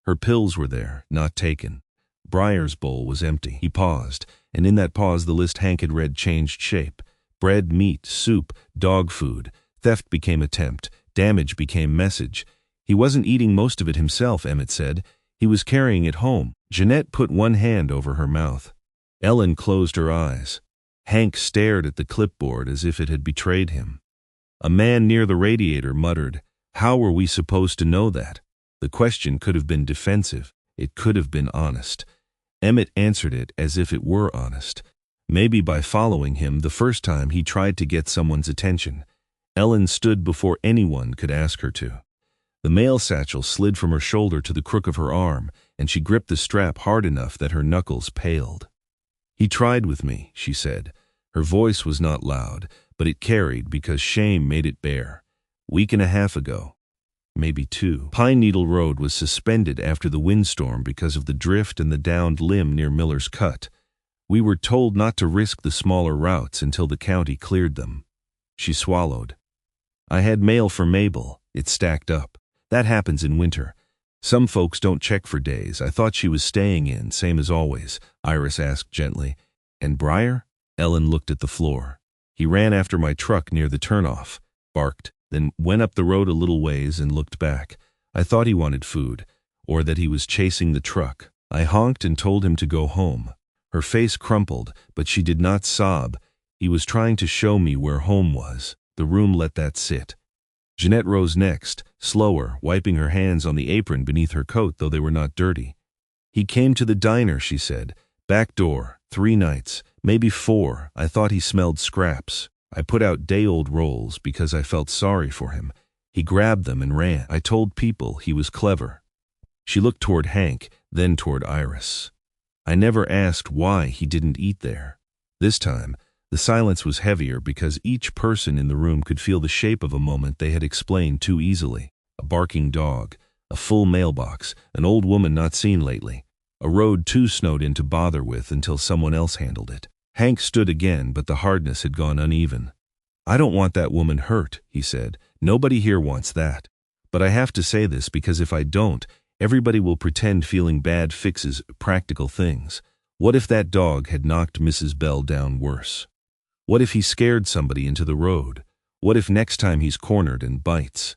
Her pills were there, not taken. Briar's bowl was empty. He paused, and in that pause the list Hank had read changed shape. Bread, meat, soup, dog food. Theft became attempt. Damage became message. He wasn't eating most of it himself, Emmett said. He was carrying it home. Jeanette put one hand over her mouth. Ellen closed her eyes. Hank stared at the clipboard as if it had betrayed him. A man near the radiator muttered, "How were we supposed to know that?" The question could have been defensive. It could have been honest. Emmett answered it as if it were honest. Maybe by following him the first time he tried to get someone's attention. Ellen stood before anyone could ask her to. The mail satchel slid from her shoulder to the crook of her arm, and she gripped the strap hard enough that her knuckles paled. "He tried with me," she said. Her voice was not loud, but it carried because shame made it bare. "Week and a half ago. Maybe 2. Pine Needle Road was suspended after the windstorm because of the drift and the downed limb near Miller's Cut. We were told not to risk the smaller routes until the county cleared them." She swallowed. "I had mail for Mabel. It stacked up. That happens in winter. Some folks don't check for days. I thought she was staying in, same as always," Iris asked gently. "And Briar?" Ellen looked at the floor. "He ran after my truck near the turnoff, barked, then went up the road a little ways and looked back. I thought he wanted food, or that he was chasing the truck. I honked and told him to go home." Her face crumpled, but she did not sob. He was trying to show me where home was. The room let that sit. Jeanette rose next, slower, wiping her hands on the apron beneath her coat, though they were not dirty. "He came to the diner," she said. "Back door, 3 nights, maybe 4. I thought he smelled scraps." I put out day-old rolls because I felt sorry for him. He grabbed them and ran. I told people he was clever. She looked toward Hank, then toward Iris. I never asked why he didn't eat there. This time, the silence was heavier because each person in the room could feel the shape of a moment they had explained too easily. A barking dog, a full mailbox, an old woman not seen lately, a road too snowed in to bother with until someone else handled it. Hank stood again, but the hardness had gone uneven. I don't want that woman hurt, he said. Nobody here wants that. But I have to say this because if I don't, everybody will pretend feeling bad fixes practical things. What if that dog had knocked Mrs. Bell down worse? What if he scared somebody into the road? What if next time he's cornered and bites?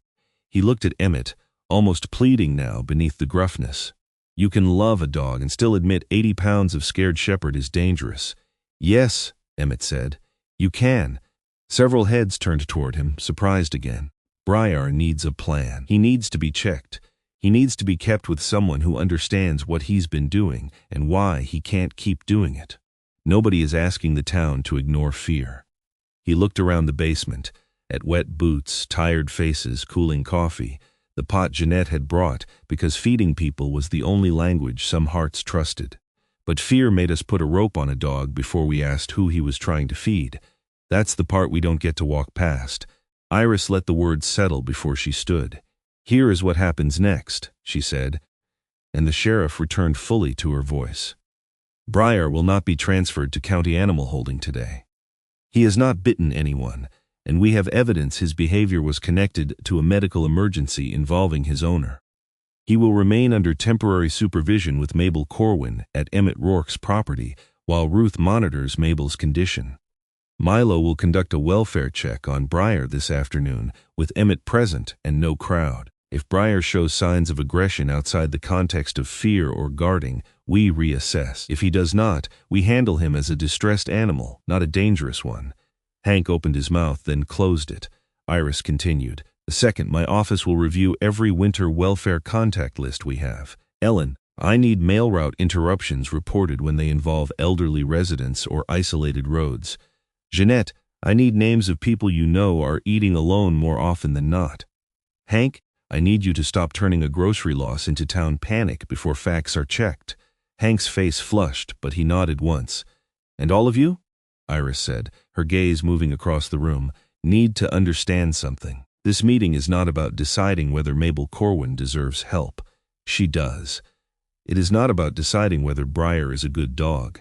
He looked at Emmett, almost pleading now beneath the gruffness. You can love a dog and still admit 80 pounds of scared shepherd is dangerous. Yes, Emmett said. You can. Several heads turned toward him, surprised again. Briar needs a plan. He needs to be checked. He needs to be kept with someone who understands what he's been doing and why he can't keep doing it. Nobody is asking the town to ignore fear. He looked around the basement, at wet boots, tired faces, cooling coffee, the pot Jeanette had brought because feeding people was the only language some hearts trusted. But fear made us put a rope on a dog before we asked who he was trying to feed. That's the part we don't get to walk past. Iris let the words settle before she stood. Here is what happens next, she said, and the sheriff returned fully to her voice. Briar will not be transferred to county animal holding today. He has not bitten anyone, and we have evidence his behavior was connected to a medical emergency involving his owner. He will remain under temporary supervision with Mabel Corwin at Emmett Rourke's property while Ruth monitors Mabel's condition. Milo will conduct a welfare check on Briar this afternoon with Emmett present and no crowd. If Briar shows signs of aggression outside the context of fear or guarding, we reassess. If he does not, we handle him as a distressed animal, not a dangerous one. Hank opened his mouth, then closed it. Iris continued. Second, my office will review every winter welfare contact list we have. Ellen, I need mail route interruptions reported when they involve elderly residents or isolated roads. Jeanette, I need names of people you know are eating alone more often than not. Hank, I need you to stop turning a grocery loss into town panic before facts are checked. Hank's face flushed, but he nodded once. And all of you? Iris said, her gaze moving across the room, need to understand something. This meeting is not about deciding whether Mabel Corwin deserves help. She does. It is not about deciding whether Briar is a good dog.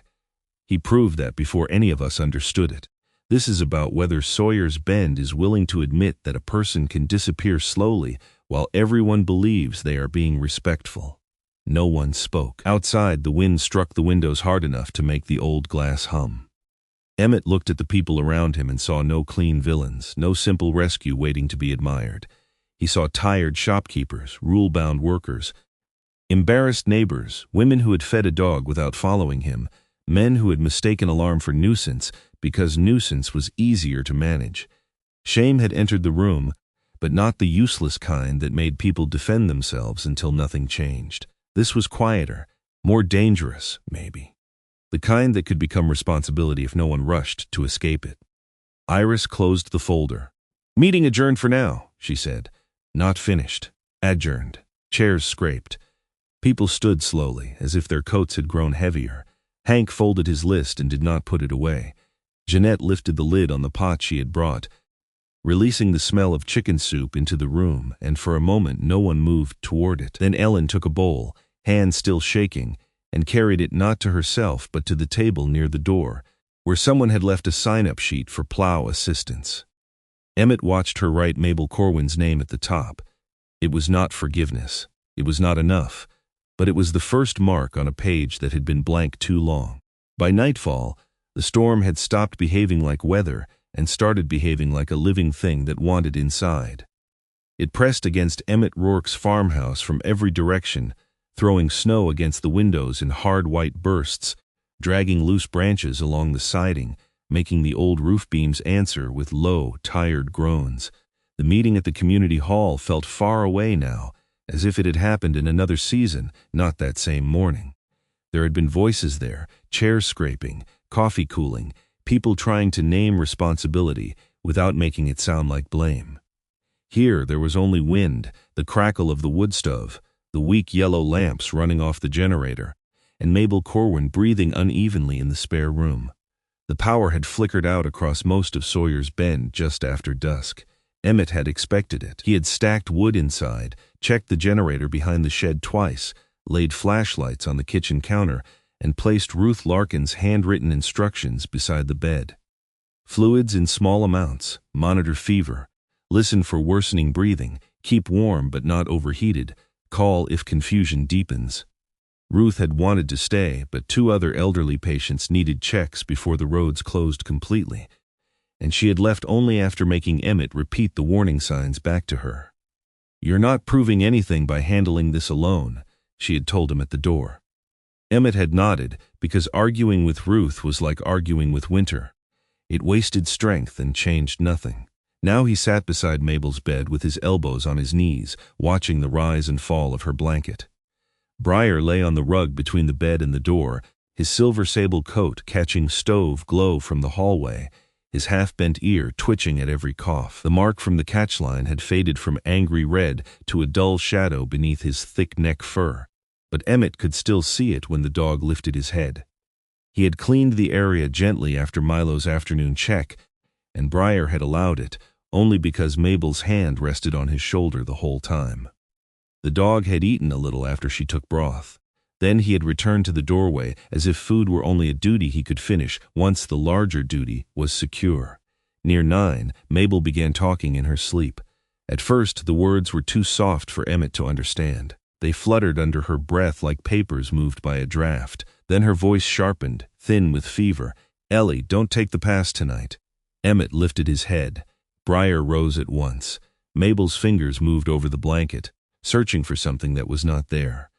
He proved that before any of us understood it. This is about whether Sawyer's Bend is willing to admit that a person can disappear slowly while everyone believes they are being respectful. No one spoke. Outside, the wind struck the windows hard enough to make the old glass hum. Emmett looked at the people around him and saw no clean villains, no simple rescue waiting to be admired. He saw tired shopkeepers, rule-bound workers, embarrassed neighbors, women who had fed a dog without following him, men who had mistaken alarm for nuisance because nuisance was easier to manage. Shame had entered the room, but not the useless kind that made people defend themselves until nothing changed. This was quieter, more dangerous, maybe. The kind that could become responsibility if no one rushed to escape it. Iris closed the folder. Meeting adjourned for now, she said. Not finished. Adjourned. Chairs scraped. People stood slowly, as if their coats had grown heavier. Hank folded his list and did not put it away. Jeanette lifted the lid on the pot she had brought, releasing the smell of chicken soup into the room, and for a moment no one moved toward it. Then Ellen took a bowl, hand still shaking, and carried it not to herself but to the table near the door, where someone had left a sign-up sheet for plow assistance. Emmett watched her write Mabel Corwin's name at the top. It was not forgiveness. It was not enough. But it was the first mark on a page that had been blank too long. By nightfall, the storm had stopped behaving like weather and started behaving like a living thing that wanted inside. It pressed against Emmett Rourke's farmhouse from every direction, throwing snow against the windows in hard white bursts, dragging loose branches along the siding, making the old roof beams answer with low, tired groans. The meeting at the community hall felt far away now, as if it had happened in another season, not that same morning. There had been voices there, chairs scraping, coffee cooling, people trying to name responsibility without making it sound like blame. Here there was only wind, the crackle of the wood stove, the weak yellow lamps running off the generator, and Mabel Corwin breathing unevenly in the spare room. The power had flickered out across most of Sawyer's Bend just after dusk. Emmett had expected it. He had stacked wood inside, checked the generator behind the shed twice, laid flashlights on the kitchen counter, and placed Ruth Larkin's handwritten instructions beside the bed. Fluids in small amounts, monitor fever, listen for worsening breathing, keep warm but not overheated, call if confusion deepens. Ruth had wanted to stay, but 2 other elderly patients needed checks before the roads closed completely, and she had left only after making Emmett repeat the warning signs back to her. "You're not proving anything by handling this alone," she had told him at the door. Emmett had nodded, because arguing with Ruth was like arguing with winter. It wasted strength and changed nothing. Now he sat beside Mabel's bed with his elbows on his knees, watching the rise and fall of her blanket. Briar lay on the rug between the bed and the door, his silver sable coat catching stove glow from the hallway, his half-bent ear twitching at every cough. The mark from the catchline had faded from angry red to a dull shadow beneath his thick neck fur, but Emmett could still see it when the dog lifted his head. He had cleaned the area gently after Milo's afternoon check, and Briar had allowed it, only because Mabel's hand rested on his shoulder the whole time. The dog had eaten a little after she took broth. Then he had returned to the doorway as if food were only a duty he could finish once the larger duty was secure. Near 9, Mabel began talking in her sleep. At first, the words were too soft for Emmett to understand. They fluttered under her breath like papers moved by a draft. Then her voice sharpened, thin with fever. "Ellie, don't take the pass tonight." Emmett lifted his head. Briar rose at once. Mabel's fingers moved over the blanket, searching for something that was not there.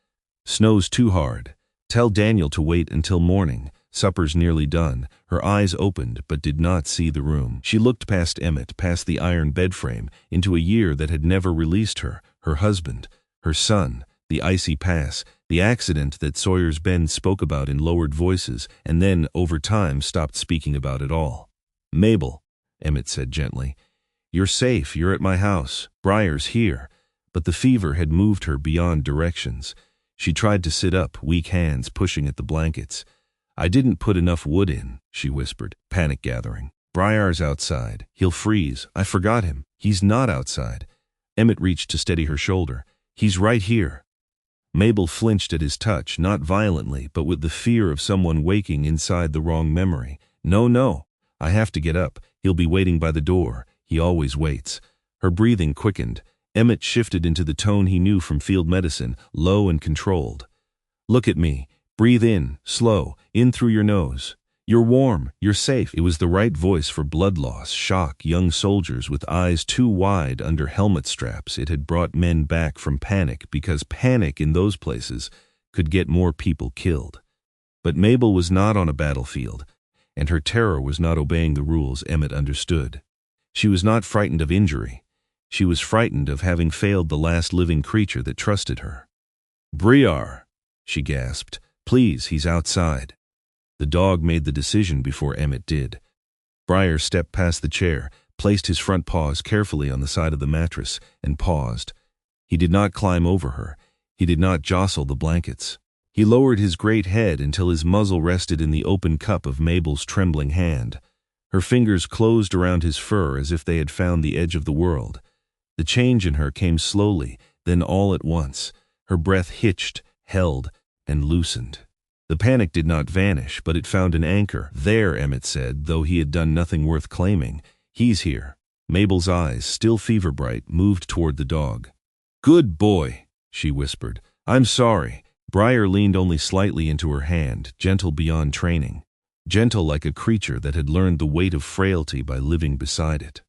"Snow's too hard. Tell Daniel to wait until morning. Supper's nearly done." Her eyes opened but did not see the room. She looked past Emmett, past the iron bed frame, into a year that had never released her, her husband, her son, the icy pass, the accident that Sawyer's Bend spoke about in lowered voices, and then, over time, stopped speaking about it all. "Mabel," Emmett said gently, "you're safe, you're at my house. Briar's here." But the fever had moved her beyond directions. She tried to sit up, weak hands pushing at the blankets. "I didn't put enough wood in," she whispered, panic gathering. "Briar's outside. He'll freeze. I forgot him. He's not outside." Emmett reached to steady her shoulder. "He's right here." Mabel flinched at his touch, not violently, but with the fear of someone waking inside the wrong memory. No, I have to get up. He'll be waiting by the door. He always waits." Her breathing quickened. Emmett shifted into the tone he knew from field medicine, low and controlled. "Look at me. Breathe in, slow, in through your nose. You're warm, you're safe." It was the right voice for blood loss, shock, young soldiers with eyes too wide under helmet straps. It had brought men back from panic, because panic in those places could get more people killed. But Mabel was not on a battlefield, and her terror was not obeying the rules Emmett understood. She was not frightened of injury. She was frightened of having failed the last living creature that trusted her. "Briar," she gasped. "Please, he's outside." The dog made the decision before Emmett did. Briar stepped past the chair, placed his front paws carefully on the side of the mattress, and paused. He did not climb over her. He did not jostle the blankets. He lowered his great head until his muzzle rested in the open cup of Mabel's trembling hand. Her fingers closed around his fur as if they had found the edge of the world. The change in her came slowly, then all at once. Her breath hitched, held, and loosened. The panic did not vanish, but it found an anchor. "There," Emmett said, though he had done nothing worth claiming. "He's here." Mabel's eyes, still fever-bright, moved toward the dog. "Good boy," she whispered. "I'm sorry." Briar leaned only slightly into her hand, gentle beyond training. Gentle like a creature that had learned the weight of frailty by living beside it.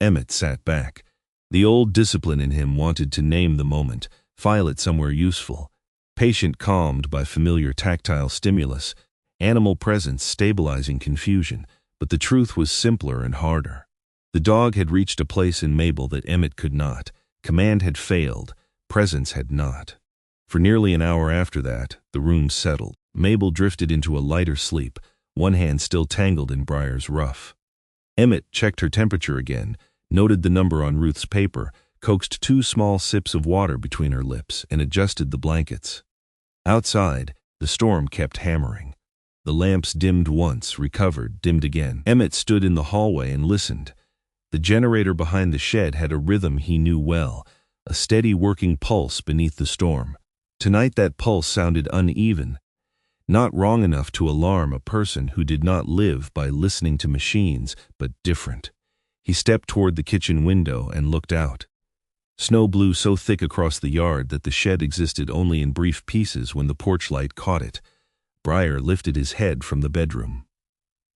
Emmett sat back. The old discipline in him wanted to name the moment, file it somewhere useful. Patient calmed by familiar tactile stimulus, animal presence stabilizing confusion, but the truth was simpler and harder. The dog had reached a place in Mabel that Emmett could not. Command had failed, presence had not. For nearly an hour after that, the room settled. Mabel drifted into a lighter sleep, one hand still tangled in Briar's ruff. Emmett checked her temperature again, noted the number on Ruth's paper, coaxed 2 small sips of water between her lips, and adjusted the blankets. Outside, the storm kept hammering. The lamps dimmed once, recovered, dimmed again. Emmett stood in the hallway and listened. The generator behind the shed had a rhythm he knew well, a steady working pulse beneath the storm. Tonight that pulse sounded uneven, not wrong enough to alarm a person who did not live by listening to machines, but different. He stepped toward the kitchen window and looked out. Snow blew so thick across the yard that the shed existed only in brief pieces when the porch light caught it. Briar lifted his head from the bedroom.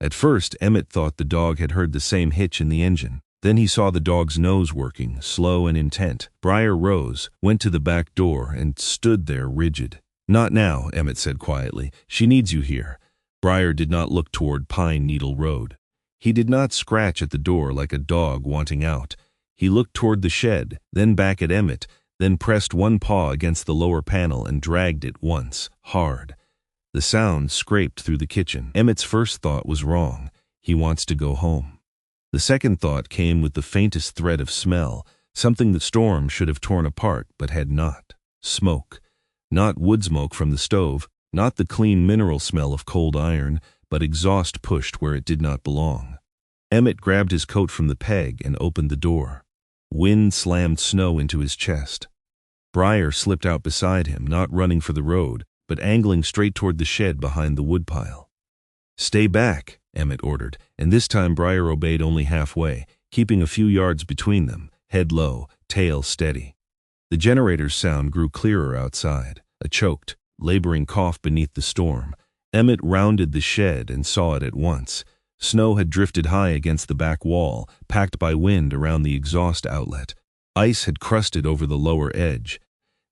At first, Emmett thought the dog had heard the same hitch in the engine. Then he saw the dog's nose working, slow and intent. Briar rose, went to the back door, and stood there rigid. "Not now," Emmett said quietly. "She needs you here." Briar did not look toward Pine Needle Road. He did not scratch at the door like a dog wanting out. He looked toward the shed, then back at Emmett, then pressed one paw against the lower panel and dragged it once, hard. The sound scraped through the kitchen. Emmett's first thought was wrong. He wants to go home. The second thought came with the faintest thread of smell, something the storm should have torn apart but had not. Smoke. Not wood smoke from the stove, not the clean mineral smell of cold iron, but exhaust pushed where it did not belong. Emmett grabbed his coat from the peg and opened the door. Wind slammed snow into his chest. Briar slipped out beside him, not running for the road, but angling straight toward the shed behind the woodpile. "Stay back," Emmett ordered, and this time Briar obeyed only halfway, keeping a few yards between them, head low, tail steady. The generator's sound grew clearer outside, a choked, laboring cough beneath the storm. Emmett rounded the shed and saw it at once. Snow had drifted high against the back wall, packed by wind around the exhaust outlet. Ice had crusted over the lower edge,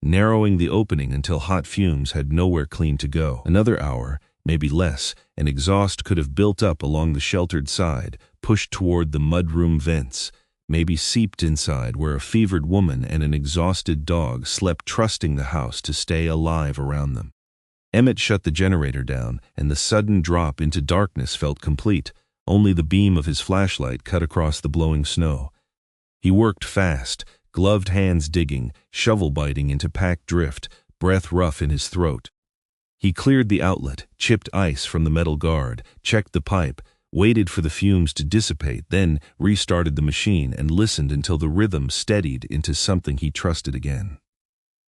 narrowing the opening until hot fumes had nowhere clean to go. Another hour, maybe less, and exhaust could have built up along the sheltered side, pushed toward the mudroom vents, maybe seeped inside where a fevered woman and an exhausted dog slept, trusting the house to stay alive around them. Emmett shut the generator down, and the sudden drop into darkness felt complete. Only the beam of his flashlight cut across the blowing snow. He worked fast, gloved hands digging, shovel biting into packed drift, breath rough in his throat. He cleared the outlet, chipped ice from the metal guard, checked the pipe, waited for the fumes to dissipate, then restarted the machine and listened until the rhythm steadied into something he trusted again.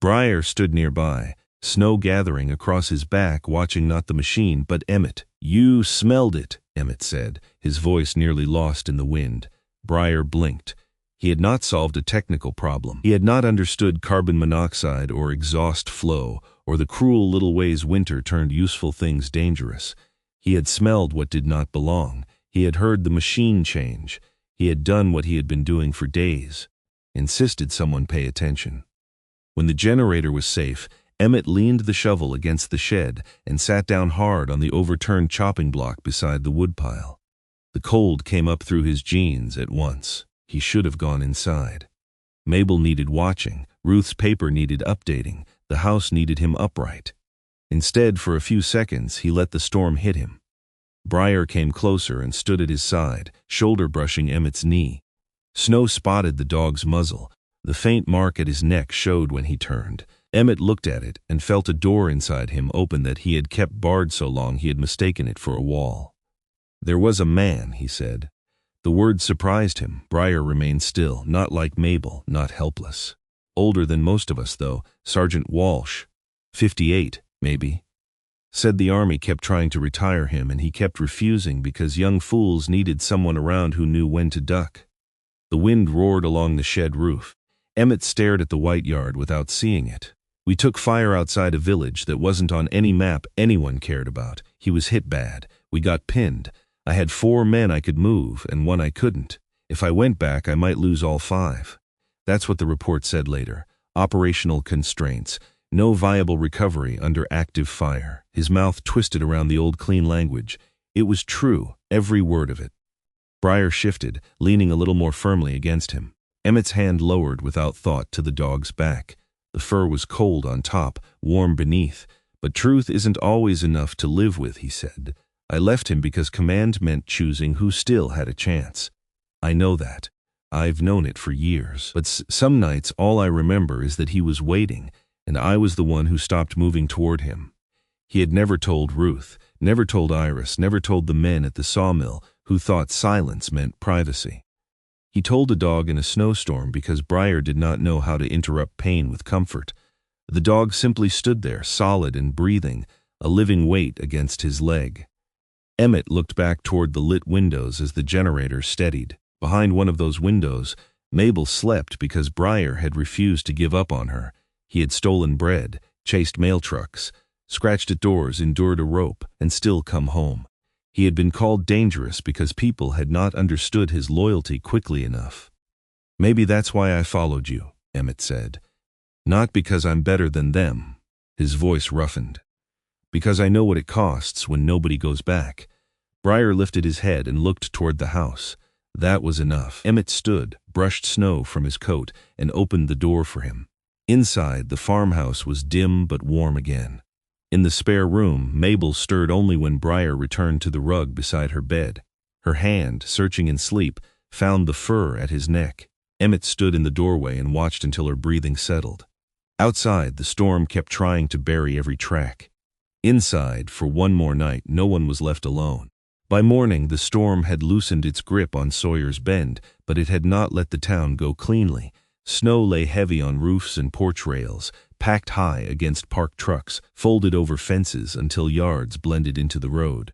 Briar stood nearby, snow gathering across his back, watching not the machine but Emmett. "You smelled it," Emmett said, his voice nearly lost in the wind. Briar blinked. He had not solved a technical problem. He had not understood carbon monoxide or exhaust flow, or the cruel little ways winter turned useful things dangerous. He had smelled what did not belong. He had heard the machine change. He had done what he had been doing for days. Insisted someone pay attention. When the generator was safe, Emmett leaned the shovel against the shed and sat down hard on the overturned chopping block beside the woodpile. The cold came up through his jeans at once. He should have gone inside. Mabel needed watching. Ruth's paper needed updating. The house needed him upright. Instead, for a few seconds, he let the storm hit him. Briar came closer and stood at his side, shoulder brushing Emmett's knee. Snow spotted the dog's muzzle. The faint mark at his neck showed when he turned. Emmett looked at it and felt a door inside him open that he had kept barred so long he had mistaken it for a wall. "There was a man," he said. The word surprised him. Briar remained still, not like Mabel, not helpless. Older than most of us, though, Sergeant Walsh. 58, maybe. Said the army kept trying to retire him and he kept refusing because young fools needed someone around who knew when to duck. The wind roared along the shed roof. Emmett stared at the white yard without seeing it. "We took fire outside a village that wasn't on any map anyone cared about. He was hit bad. We got pinned. I had 4 men I could move and 1 I couldn't. If I went back, I might lose all 5. That's what the report said later. Operational constraints. No viable recovery under active fire. His mouth twisted around the old clean language. It was true, every word of it. Briar shifted, leaning a little more firmly against him. Emmett's hand lowered without thought to the dog's back. The fur was cold on top, warm beneath. But truth isn't always enough to live with, he said. I left him because command meant choosing who still had a chance. I know that. I've known it for years. But some nights all I remember is that he was waiting, and I was the one who stopped moving toward him. He had never told Ruth, never told Iris, never told the men at the sawmill who thought silence meant privacy. He told a dog in a snowstorm because Briar did not know how to interrupt pain with comfort. The dog simply stood there, solid and breathing, a living weight against his leg. Emmett looked back toward the lit windows as the generator steadied. Behind one of those windows, Mabel slept because Briar had refused to give up on her. He had stolen bread, chased mail trucks, scratched at doors, endured a rope, and still come home. He had been called dangerous because people had not understood his loyalty quickly enough. "Maybe that's why I followed you," Emmett said. "Not because I'm better than them." His voice roughened. "Because I know what it costs when nobody goes back." Briar lifted his head and looked toward the house. That was enough. Emmett stood, brushed snow from his coat, and opened the door for him. Inside, the farmhouse was dim but warm again. In the spare room, Mabel stirred only when Briar returned to the rug beside her bed. Her hand, searching in sleep, found the fur at his neck. Emmett stood in the doorway and watched until her breathing settled. Outside, the storm kept trying to bury every track. Inside, for one more night, no one was left alone. By morning, the storm had loosened its grip on Sawyer's Bend, but it had not let the town go cleanly. Snow lay heavy on roofs and porch rails, packed high against parked trucks, folded over fences until yards blended into the road.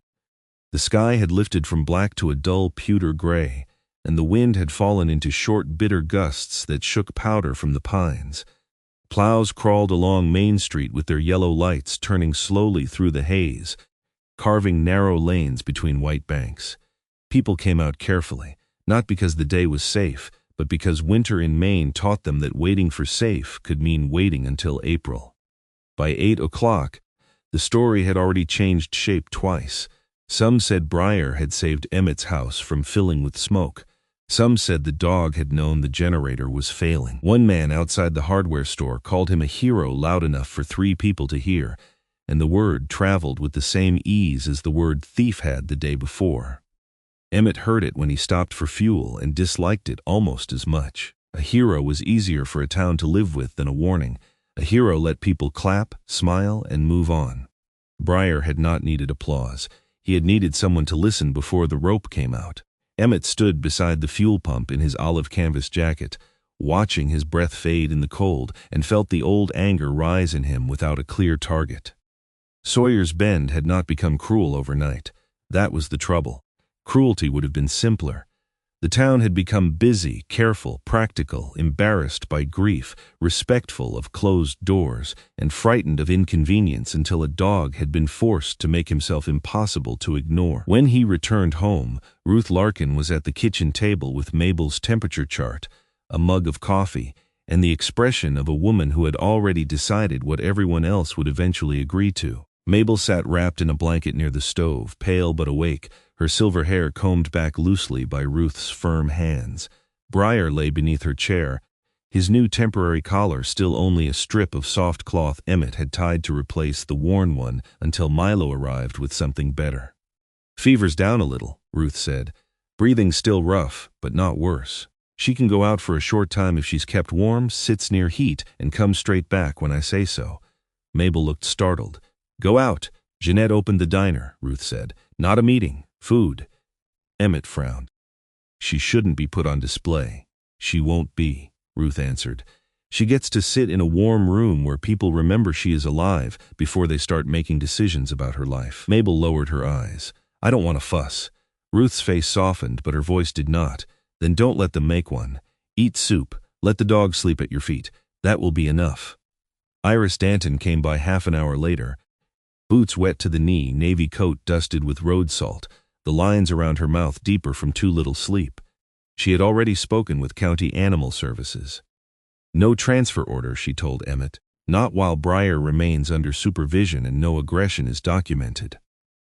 The sky had lifted from black to a dull pewter gray, and the wind had fallen into short, bitter gusts that shook powder from the pines. Plows crawled along Main Street with their yellow lights turning slowly through the haze, carving narrow lanes between white banks. People came out carefully, not because the day was safe, but because winter in Maine taught them that waiting for safe could mean waiting until April. By 8 o'clock, the story had already changed shape twice. Some said Briar had saved Emmett's house from filling with smoke. Some said the dog had known the generator was failing. One man outside the hardware store called him a hero loud enough for 3 people to hear, and the word traveled with the same ease as the word thief had the day before. Emmett heard it when he stopped for fuel and disliked it almost as much. A hero was easier for a town to live with than a warning. A hero let people clap, smile, and move on. Briar had not needed applause. He had needed someone to listen before the rope came out. Emmett stood beside the fuel pump in his olive canvas jacket, watching his breath fade in the cold, and felt the old anger rise in him without a clear target. Sawyer's Bend had not become cruel overnight. That was the trouble. Cruelty would have been simpler. The town had become busy, careful, practical, embarrassed by grief, respectful of closed doors, and frightened of inconvenience until a dog had been forced to make himself impossible to ignore. When he returned home, Ruth Larkin was at the kitchen table with Mabel's temperature chart, a mug of coffee, and the expression of a woman who had already decided what everyone else would eventually agree to. Mabel sat wrapped in a blanket near the stove, pale but awake, her silver hair combed back loosely by Ruth's firm hands. Briar lay beneath her chair, his new temporary collar still only a strip of soft cloth Emmett had tied to replace the worn one until Milo arrived with something better. "Fever's down a little," Ruth said. "Breathing's still rough, but not worse. She can go out for a short time if she's kept warm, sits near heat, and comes straight back when I say so." Mabel looked startled. "Go out." Jeanette opened the diner, Ruth said. "Not a meeting. Food." Emmett frowned. "She shouldn't be put on display." "She won't be," Ruth answered. "She gets to sit in a warm room where people remember she is alive before they start making decisions about her life." Mabel lowered her eyes. "I don't want to fuss." Ruth's face softened, but her voice did not. "Then don't let them make one. Eat soup. Let the dog sleep at your feet. That will be enough." Iris Danton came by half an hour later. Boots wet to the knee, navy coat dusted with road salt, the lines around her mouth deeper from too little sleep. She had already spoken with County Animal Services. "No transfer order," she told Emmett. "Not while Briar remains under supervision and no aggression is documented.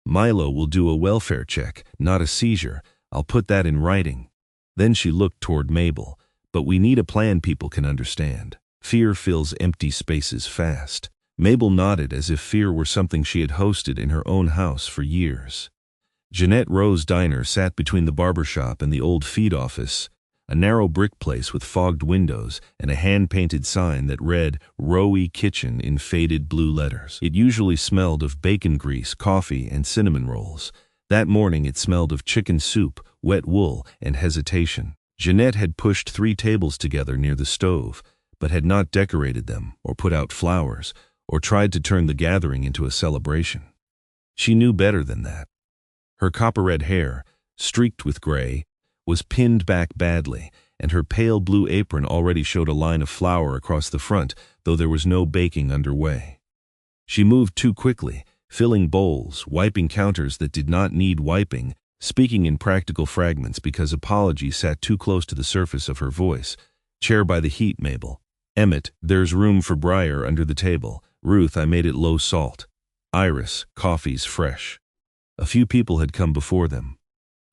Milo will do a welfare check, not a seizure. I'll put that in writing." Then she looked toward Mabel. "But we need a plan people can understand. Fear fills empty spaces fast." Mabel nodded as if fear were something she had hosted in her own house for years. Jeanette Rowe's diner sat between the barber shop and the old feed office, a narrow brick place with fogged windows and a hand-painted sign that read Rowe Kitchen in faded blue letters. It usually smelled of bacon grease, coffee, and cinnamon rolls. That morning it smelled of chicken soup, wet wool, and hesitation. Jeanette had pushed 3 tables together near the stove, but had not decorated them, or put out flowers, or tried to turn the gathering into a celebration. She knew better than that. Her copper-red hair, streaked with gray, was pinned back badly, and her pale blue apron already showed a line of flour across the front, though there was no baking underway. She moved too quickly, filling bowls, wiping counters that did not need wiping, speaking in practical fragments because apology sat too close to the surface of her voice. Chair by the heat, Mabel. Emmett, there's room for Briar under the table. Ruth, I made it low salt. Iris, coffee's fresh. A few people had come before them.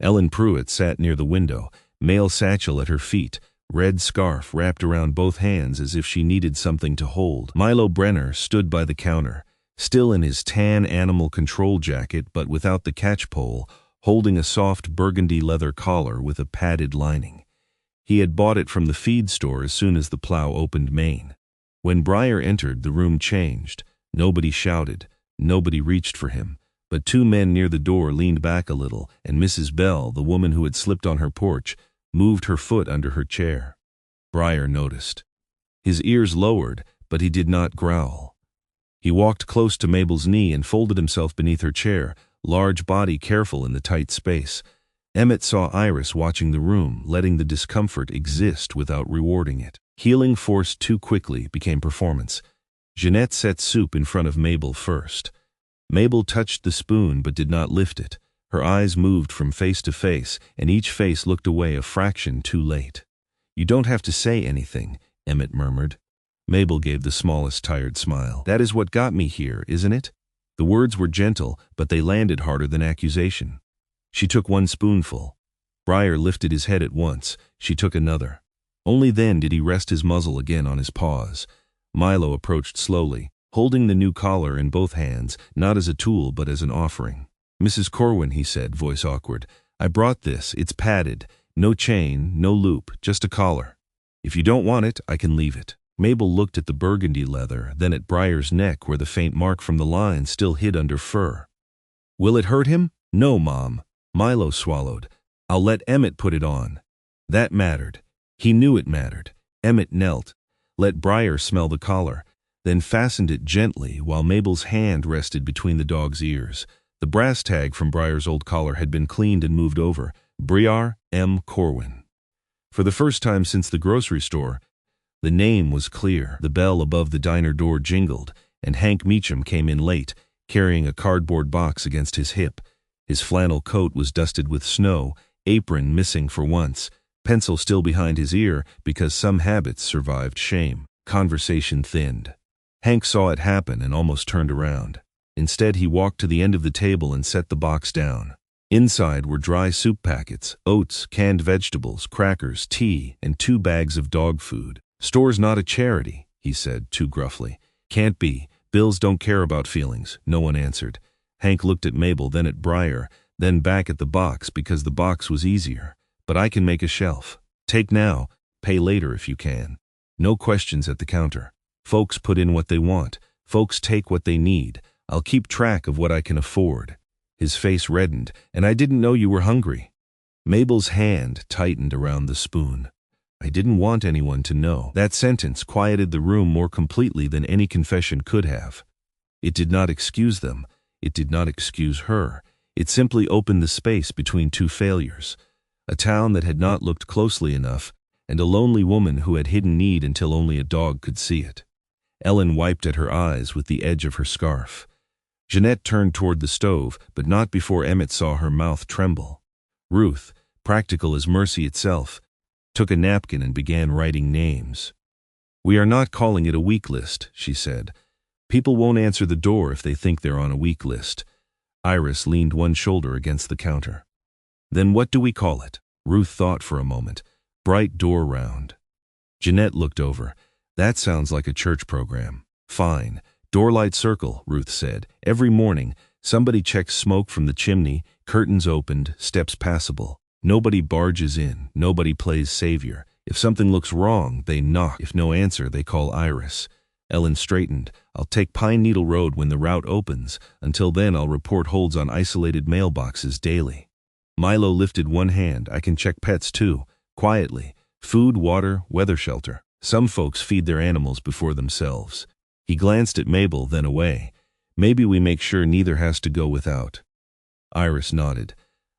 Ellen Pruitt sat near the window, mail satchel at her feet, red scarf wrapped around both hands as if she needed something to hold. Milo Brenner stood by the counter, still in his tan animal control jacket but without the catchpole, holding a soft burgundy leather collar with a padded lining. He had bought it from the feed store as soon as the plow opened Maine. When Briar entered, the room changed. Nobody shouted. Nobody reached for him. But 2 men near the door leaned back a little, and Mrs. Bell, the woman who had slipped on her porch, moved her foot under her chair. Briar noticed. His ears lowered, but he did not growl. He walked close to Mabel's knee and folded himself beneath her chair, large body careful in the tight space. Emmett saw Iris watching the room, letting the discomfort exist without rewarding it. Healing forced too quickly became performance. Jeanette set soup in front of Mabel first. Mabel touched the spoon but did not lift it. Her eyes moved from face to face, and each face looked away a fraction too late. You don't have to say anything, Emmett murmured. Mabel gave the smallest tired smile. That is what got me here, isn't it? The words were gentle, but they landed harder than accusation. She took 1 spoonful. Briar lifted his head at once. She took another. Only then did he rest his muzzle again on his paws. Milo approached slowly, holding the new collar in both hands, not as a tool but as an offering. Mrs. Corwin, he said, voice awkward, I brought this. It's padded. No chain, no loop, just a collar. If you don't want it, I can leave it. Mabel looked at the burgundy leather, then at Briar's neck where the faint mark from the line still hid under fur. Will it hurt him? No, Mom. Milo swallowed. I'll let Emmett put it on. That mattered. He knew it mattered. Emmett knelt, let Briar smell the collar, then fastened it gently while Mabel's hand rested between the dog's ears. The brass tag from Briar's old collar had been cleaned and moved over. Briar M. Corwin. For the first time since the grocery store, the name was clear. The bell above the diner door jingled, and Hank Meacham came in late, carrying a cardboard box against his hip. His flannel coat was dusted with snow, apron missing for once, pencil still behind his ear because some habits survived shame. Conversation thinned. Hank saw it happen and almost turned around. Instead, he walked to the end of the table and set the box down. Inside were dry soup packets, oats, canned vegetables, crackers, tea, and 2 bags of dog food. Store's not a charity, he said, too gruffly. Can't be. Bills don't care about feelings. No one answered. Hank looked at Mabel, then at Briar, then back at the box because the box was easier. But I can make a shelf. Take now, pay later if you can. No questions at the counter. Folks put in what they want. Folks take what they need. I'll keep track of what I can afford. His face reddened, and I didn't know you were hungry. Mabel's hand tightened around the spoon. I didn't want anyone to know. That sentence quieted the room more completely than any confession could have. It did not excuse them. It did not excuse her. It simply opened the space between 2 failures. A town that had not looked closely enough, and a lonely woman who had hidden need until only a dog could see it. Ellen wiped at her eyes with the edge of her scarf. Jeanette turned toward the stove, but not before Emmett saw her mouth tremble. Ruth, practical as mercy itself, took a napkin and began writing names. We are not calling it a week list, she said. People won't answer the door if they think they're on a week list. Iris leaned one shoulder against the counter. Then what do we call it? Ruth thought for a moment. Bright door round. Jeanette looked over. That sounds like a church program. Fine. Doorlight circle, Ruth said. Every morning, somebody checks smoke from the chimney, Curtains opened, steps passable. Nobody barges in, nobody plays savior. If something looks wrong, they knock. If no answer, they call Iris. Ellen straightened. I'll take Pine Needle Road when the route opens. Until then, I'll report holds on isolated mailboxes daily. Milo lifted one hand. I can check pets too. Quietly. Food, water, weather shelter. Some folks feed their animals before themselves. He glanced at Mabel, then away. Maybe we make sure neither has to go without. Iris nodded.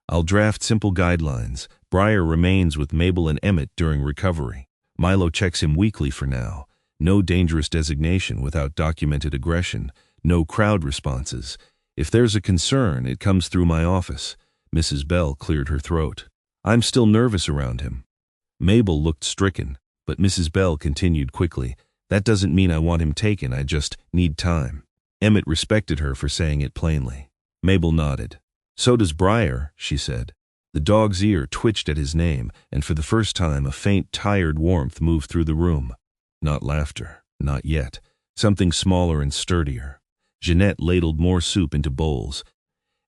I'll draft simple guidelines. Briar remains with Mabel and Emmett during recovery. Milo checks him weekly for now. No dangerous designation without documented aggression. No crowd responses. If there's a concern, it comes through my office. Mrs. Bell cleared her throat. I'm still nervous around him. Mabel looked stricken, but Mrs. Bell continued quickly. That doesn't mean I want him taken, I just need time. Emmett respected her for saying it plainly. Mabel nodded. So does Briar, she said. The dog's ear twitched at his name, and for the first time a faint, tired warmth moved through the room. Not laughter, not yet. Something smaller and sturdier. Jeanette ladled more soup into bowls,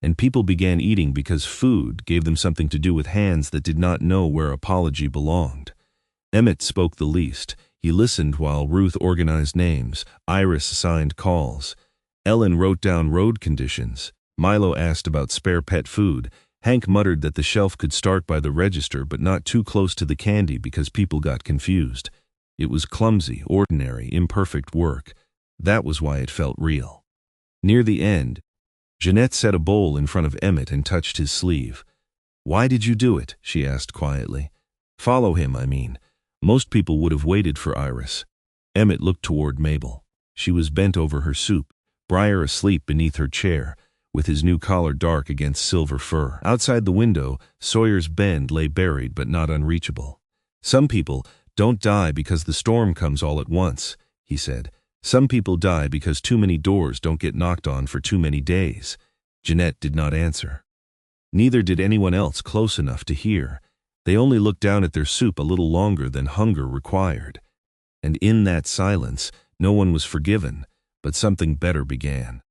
and people began eating because food gave them something to do with hands that did not know where apology belonged. Emmett spoke the least. He listened while Ruth organized names. Iris assigned calls. Ellen wrote down road conditions. Milo asked about spare pet food. Hank muttered that the shelf could start by the register but not too close to the candy because people got confused. It was clumsy, ordinary, imperfect work. That was why it felt real. Near the end, Jeanette set a bowl in front of Emmett and touched his sleeve. Why did you do it? She asked quietly. Follow him, I mean. Most people would have waited for Iris. Emmett looked toward Mabel. She was bent over her soup, Briar asleep beneath her chair, with his new collar dark against silver fur. Outside the window, Sawyer's Bend lay buried but not unreachable. Some people don't die because the storm comes all at once, he said. Some people die because too many doors don't get knocked on for too many days. Jeanette did not answer. Neither did anyone else close enough to hear. They only looked down at their soup a little longer than hunger required. And in that silence, no one was forgiven, but something better began.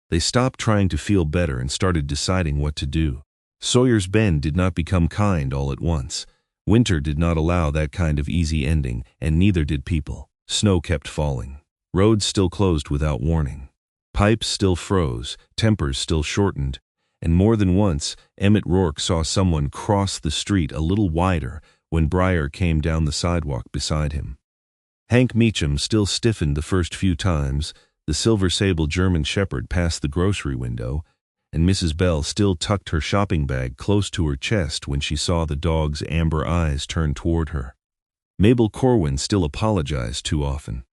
They stopped trying to feel better and started deciding what to do. Sawyer's Bend did not become kind all at once. Winter did not allow that kind of easy ending, and neither did people. Snow kept falling. Roads still closed without warning. Pipes still froze, tempers still shortened, and more than once, Emmett Rourke saw someone cross the street a little wider when Briar came down the sidewalk beside him. Hank Meacham still stiffened the first few times the silver-sable German shepherd passed the grocery window, and Mrs. Bell still tucked her shopping bag close to her chest when she saw the dog's amber eyes turn toward her. Mabel Corwin still apologized too often.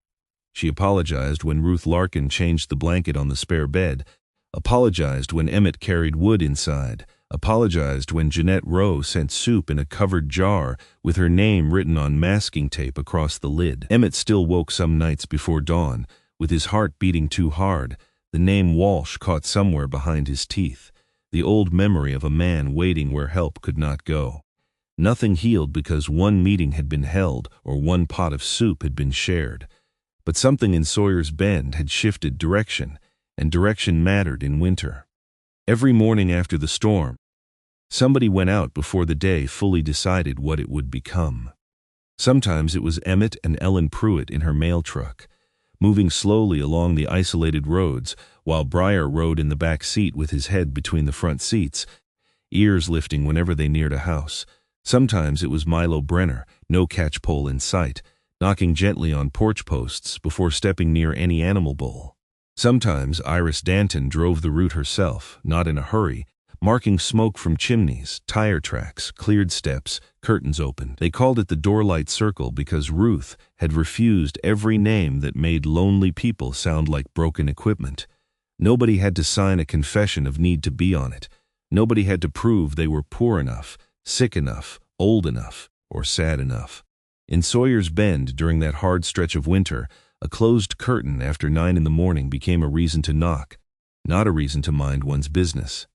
She apologized when Ruth Larkin changed the blanket on the spare bed, apologized when Emmett carried wood inside, apologized when Jeanette Rowe sent soup in a covered jar with her name written on masking tape across the lid. Emmett still woke some nights before dawn, with his heart beating too hard, the name Walsh caught somewhere behind his teeth, the old memory of a man waiting where help could not go. Nothing healed because one meeting had been held or one pot of soup had been shared. But something in Sawyer's Bend had shifted direction, and direction mattered in winter. Every morning after the storm, somebody went out before the day fully decided what it would become. Sometimes it was Emmett and Ellen Pruitt in her mail truck, moving slowly along the isolated roads while Briar rode in the back seat with his head between the front seats, ears lifting whenever they neared a house. Sometimes it was Milo Brenner, no catchpole in sight, knocking gently on porch posts before stepping near any animal bowl. Sometimes Iris Danton drove the route herself, not in a hurry, marking smoke from chimneys, tire tracks, cleared steps, curtains opened. They called it the Doorlight Circle because Ruth had refused every name that made lonely people sound like broken equipment. Nobody had to sign a confession of need to be on it. Nobody had to prove they were poor enough, sick enough, old enough, or sad enough. In Sawyer's Bend, during that hard stretch of winter, a closed curtain after 9 in the morning became a reason to knock, not a reason to mind one's business.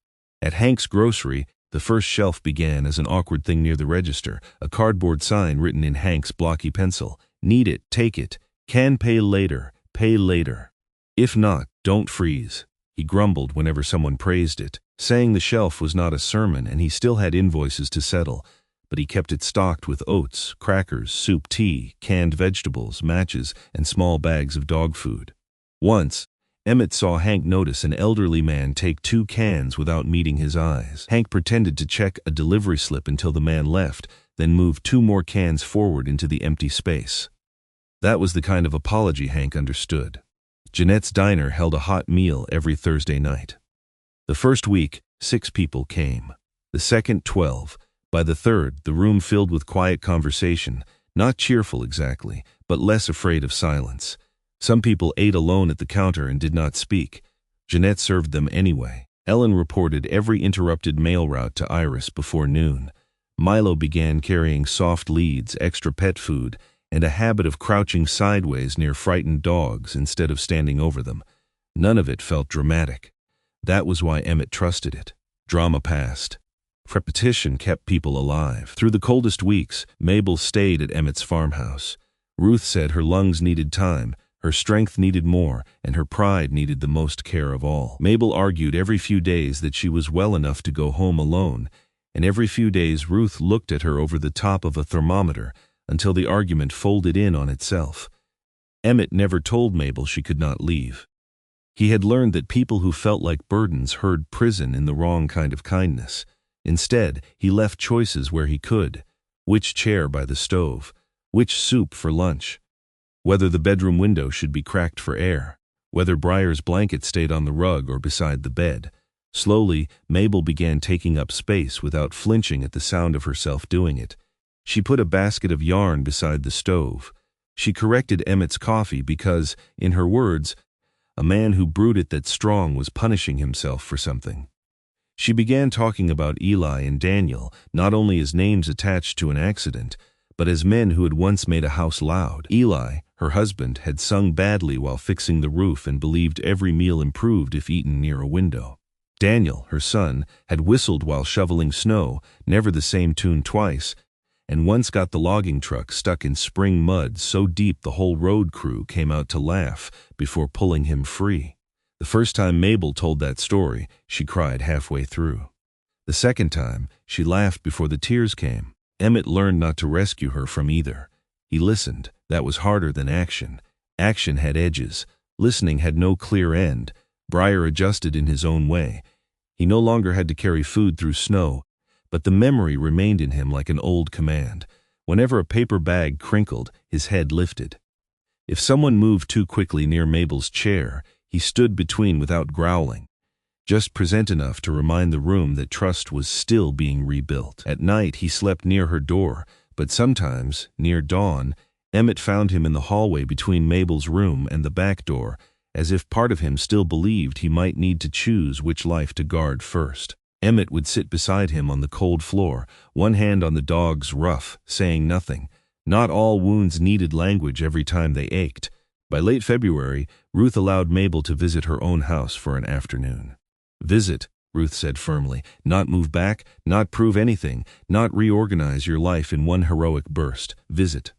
At Hank's grocery, the first shelf began as an awkward thing near the register, a cardboard sign written in Hank's blocky pencil. Need it, take it. Can pay later, pay later. If not, don't freeze. He grumbled whenever someone praised it. Saying the shelf was not a sermon, and he still had invoices to settle, but he kept it stocked with oats, crackers, soup, tea, canned vegetables, matches, and small bags of dog food. Once, Emmett saw Hank notice an elderly man take 2 cans without meeting his eyes. Hank pretended to check a delivery slip until the man left, then moved 2 more cans forward into the empty space. That was the kind of apology Hank understood. Jeanette's Diner held a hot meal every Thursday night. The first week, 6 people came. The second, 12. By the third, the room filled with quiet conversation, not cheerful exactly, but less afraid of silence. Some people ate alone at the counter and did not speak. Jeanette served them anyway. Ellen reported every interrupted mail route to Iris before noon. Milo began carrying soft leads, extra pet food, and a habit of crouching sideways near frightened dogs instead of standing over them. None of it felt dramatic. That was why Emmett trusted it. Drama passed. Repetition kept people alive. Through the coldest weeks, Mabel stayed at Emmett's farmhouse. Ruth said her lungs needed time, her strength needed more, and her pride needed the most care of all. Mabel argued every few days that she was well enough to go home alone, and every few days Ruth looked at her over the top of a thermometer until the argument folded in on itself. Emmett never told Mabel she could not leave. He had learned that people who felt like burdens heard prison in the wrong kind of kindness. Instead, he left choices where he could. Which chair by the stove? Which soup for lunch? Whether the bedroom window should be cracked for air, whether Briar's blanket stayed on the rug or beside the bed. Slowly, Mabel began taking up space without flinching at the sound of herself doing it. She put a basket of yarn beside the stove. She corrected Emmett's coffee because, in her words, a man who brewed it that strong was punishing himself for something. She began talking about Eli and Daniel, not only as names attached to an accident, but as men who had once made a house loud. Eli, her husband, had sung badly while fixing the roof and believed every meal improved if eaten near a window. Daniel, her son, had whistled while shoveling snow, never the same tune twice, and once got the logging truck stuck in spring mud so deep the whole road crew came out to laugh before pulling him free. The first time Mabel told that story, she cried halfway through. The second time, she laughed before the tears came. Emmett learned not to rescue her from either. He listened. That was harder than action. Action had edges. Listening had no clear end. Briar adjusted in his own way. He no longer had to carry food through snow, but the memory remained in him like an old command. Whenever a paper bag crinkled, his head lifted. If someone moved too quickly near Mabel's chair, he stood between without growling, just present enough to remind the room that trust was still being rebuilt. At night, he slept near her door, but sometimes, near dawn, Emmett found him in the hallway between Mabel's room and the back door, as if part of him still believed he might need to choose which life to guard first. Emmett would sit beside him on the cold floor, one hand on the dog's ruff, saying nothing. Not all wounds needed language every time they ached. By late February, Ruth allowed Mabel to visit her own house for an afternoon. Visit, Ruth said firmly, not move back, not prove anything, not reorganize your life in one heroic burst. Visit.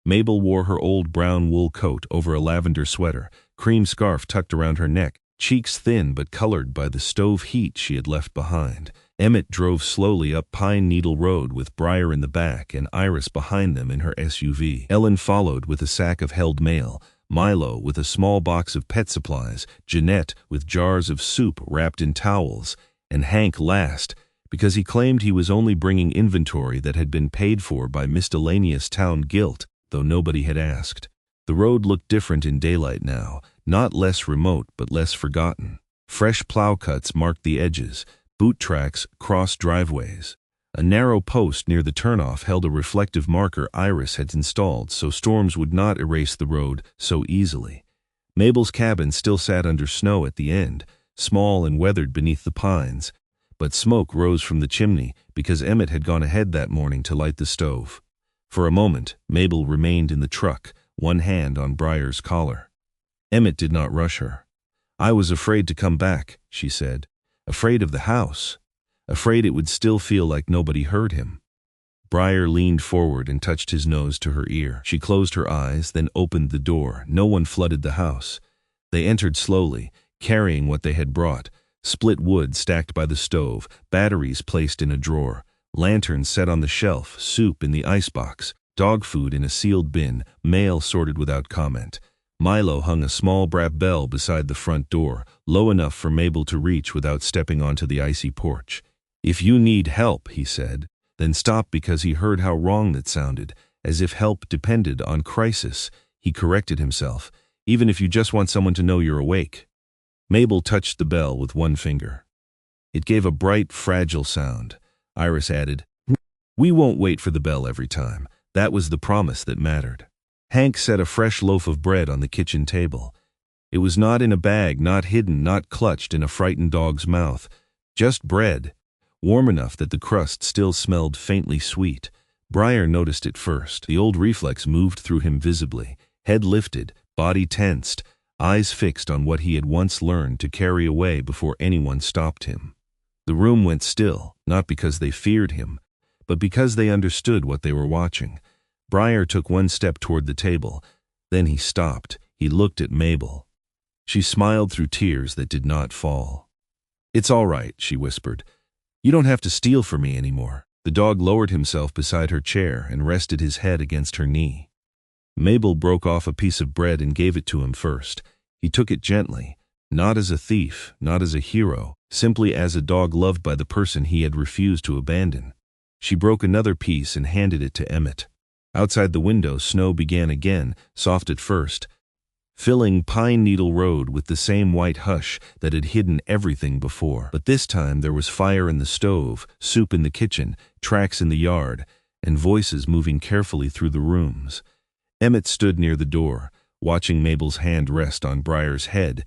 Mabel wore her old brown wool coat over a lavender sweater, cream scarf tucked around her neck, cheeks thin but colored by the stove heat she had left behind. Emmett drove slowly up Pine Needle Road with Briar in the back and Iris behind them in her SUV. Ellen followed with a sack of held mail, Milo with a small box of pet supplies, Jeanette with jars of soup wrapped in towels, and Hank last, because he claimed he was only bringing inventory that had been paid for by miscellaneous town guilt, though nobody had asked. The road looked different in daylight now, not less remote but less forgotten. Fresh plow cuts marked the edges, boot tracks crossed driveways. A narrow post near the turnoff held a reflective marker Iris had installed so storms would not erase the road so easily. Mabel's cabin still sat under snow at the end, small and weathered beneath the pines, but smoke rose from the chimney because Emmett had gone ahead that morning to light the stove. For a moment, Mabel remained in the truck, one hand on Briar's collar. Emmett did not rush her. "I was afraid to come back," she said. "Afraid of the house. Afraid it would still feel like nobody heard him." Briar leaned forward and touched his nose to her ear. She closed her eyes, then opened the door. No one flooded the house. They entered slowly, carrying what they had brought, Split wood stacked by the stove, batteries placed in a drawer, lanterns set on the shelf, soup in the icebox, dog food in a sealed bin, mail sorted without comment. Milo hung a small brass bell beside the front door, low enough for Mabel to reach without stepping onto the icy porch. "If you need help," he said, then stopped because he heard how wrong that sounded, as if help depended on crisis. He corrected himself. "Even if you just want someone to know you're awake." Mabel touched the bell with one finger. It gave a bright, fragile sound. Iris added, "We won't wait for the bell every time." That was the promise that mattered. Hank set a fresh loaf of bread on the kitchen table. It was not in a bag, not hidden, not clutched in a frightened dog's mouth. Just bread, warm enough that the crust still smelled faintly sweet. Briar noticed it first. The old reflex moved through him visibly. Head lifted, body tensed, eyes fixed on what he had once learned to carry away before anyone stopped him. The room went still, not because they feared him, but because they understood what they were watching. Briar took one step toward the table. Then he stopped. He looked at Mabel. She smiled through tears that did not fall. "It's all right," she whispered. "You don't have to steal from me anymore." The dog lowered himself beside her chair and rested his head against her knee. Mabel broke off a piece of bread and gave it to him first. He took it gently, not as a thief, not as a hero, simply as a dog loved by the person he had refused to abandon. She broke another piece and handed it to Emmett. Outside the window, snow began again, soft at first, filling Pine Needle Road with the same white hush that had hidden everything before. But this time there was fire in the stove, soup in the kitchen, tracks in the yard, and voices moving carefully through the rooms. Emmett stood near the door, watching Mabel's hand rest on Briar's head,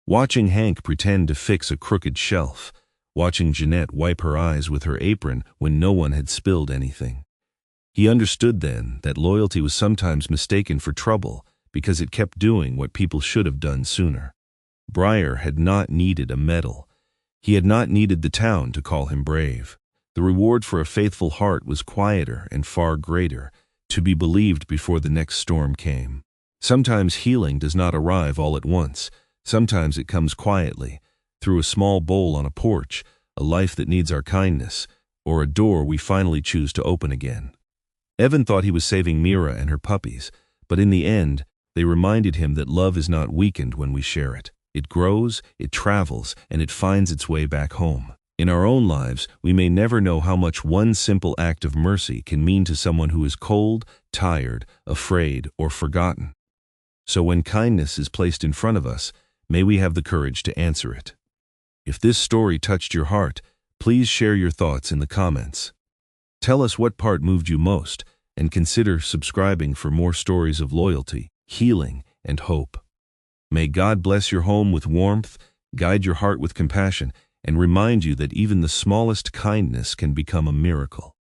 watching Hank pretend to fix a crooked shelf, watching Jeanette wipe her eyes with her apron when no one had spilled anything. He understood then that loyalty was sometimes mistaken for trouble because it kept doing what people should have done sooner. Briar had not needed a medal. He had not needed the town to call him brave. The reward for a faithful heart was quieter and far greater, to be believed before the next storm came. Sometimes healing does not arrive all at once. Sometimes it comes quietly, through a small bowl on a porch, a life that needs our kindness, or a door we finally choose to open again. Evan thought he was saving Mira and her puppies, but in the end, they reminded him that love is not weakened when we share it. It grows, it travels, and it finds its way back home. In our own lives, we may never know how much one simple act of mercy can mean to someone who is cold, tired, afraid, or forgotten. So when kindness is placed in front of us, may we have the courage to answer it. If this story touched your heart, please share your thoughts in the comments. Tell us what part moved you most, and consider subscribing for more stories of loyalty, healing, and hope. May God bless your home with warmth, guide your heart with compassion, and remind you that even the smallest kindness can become a miracle.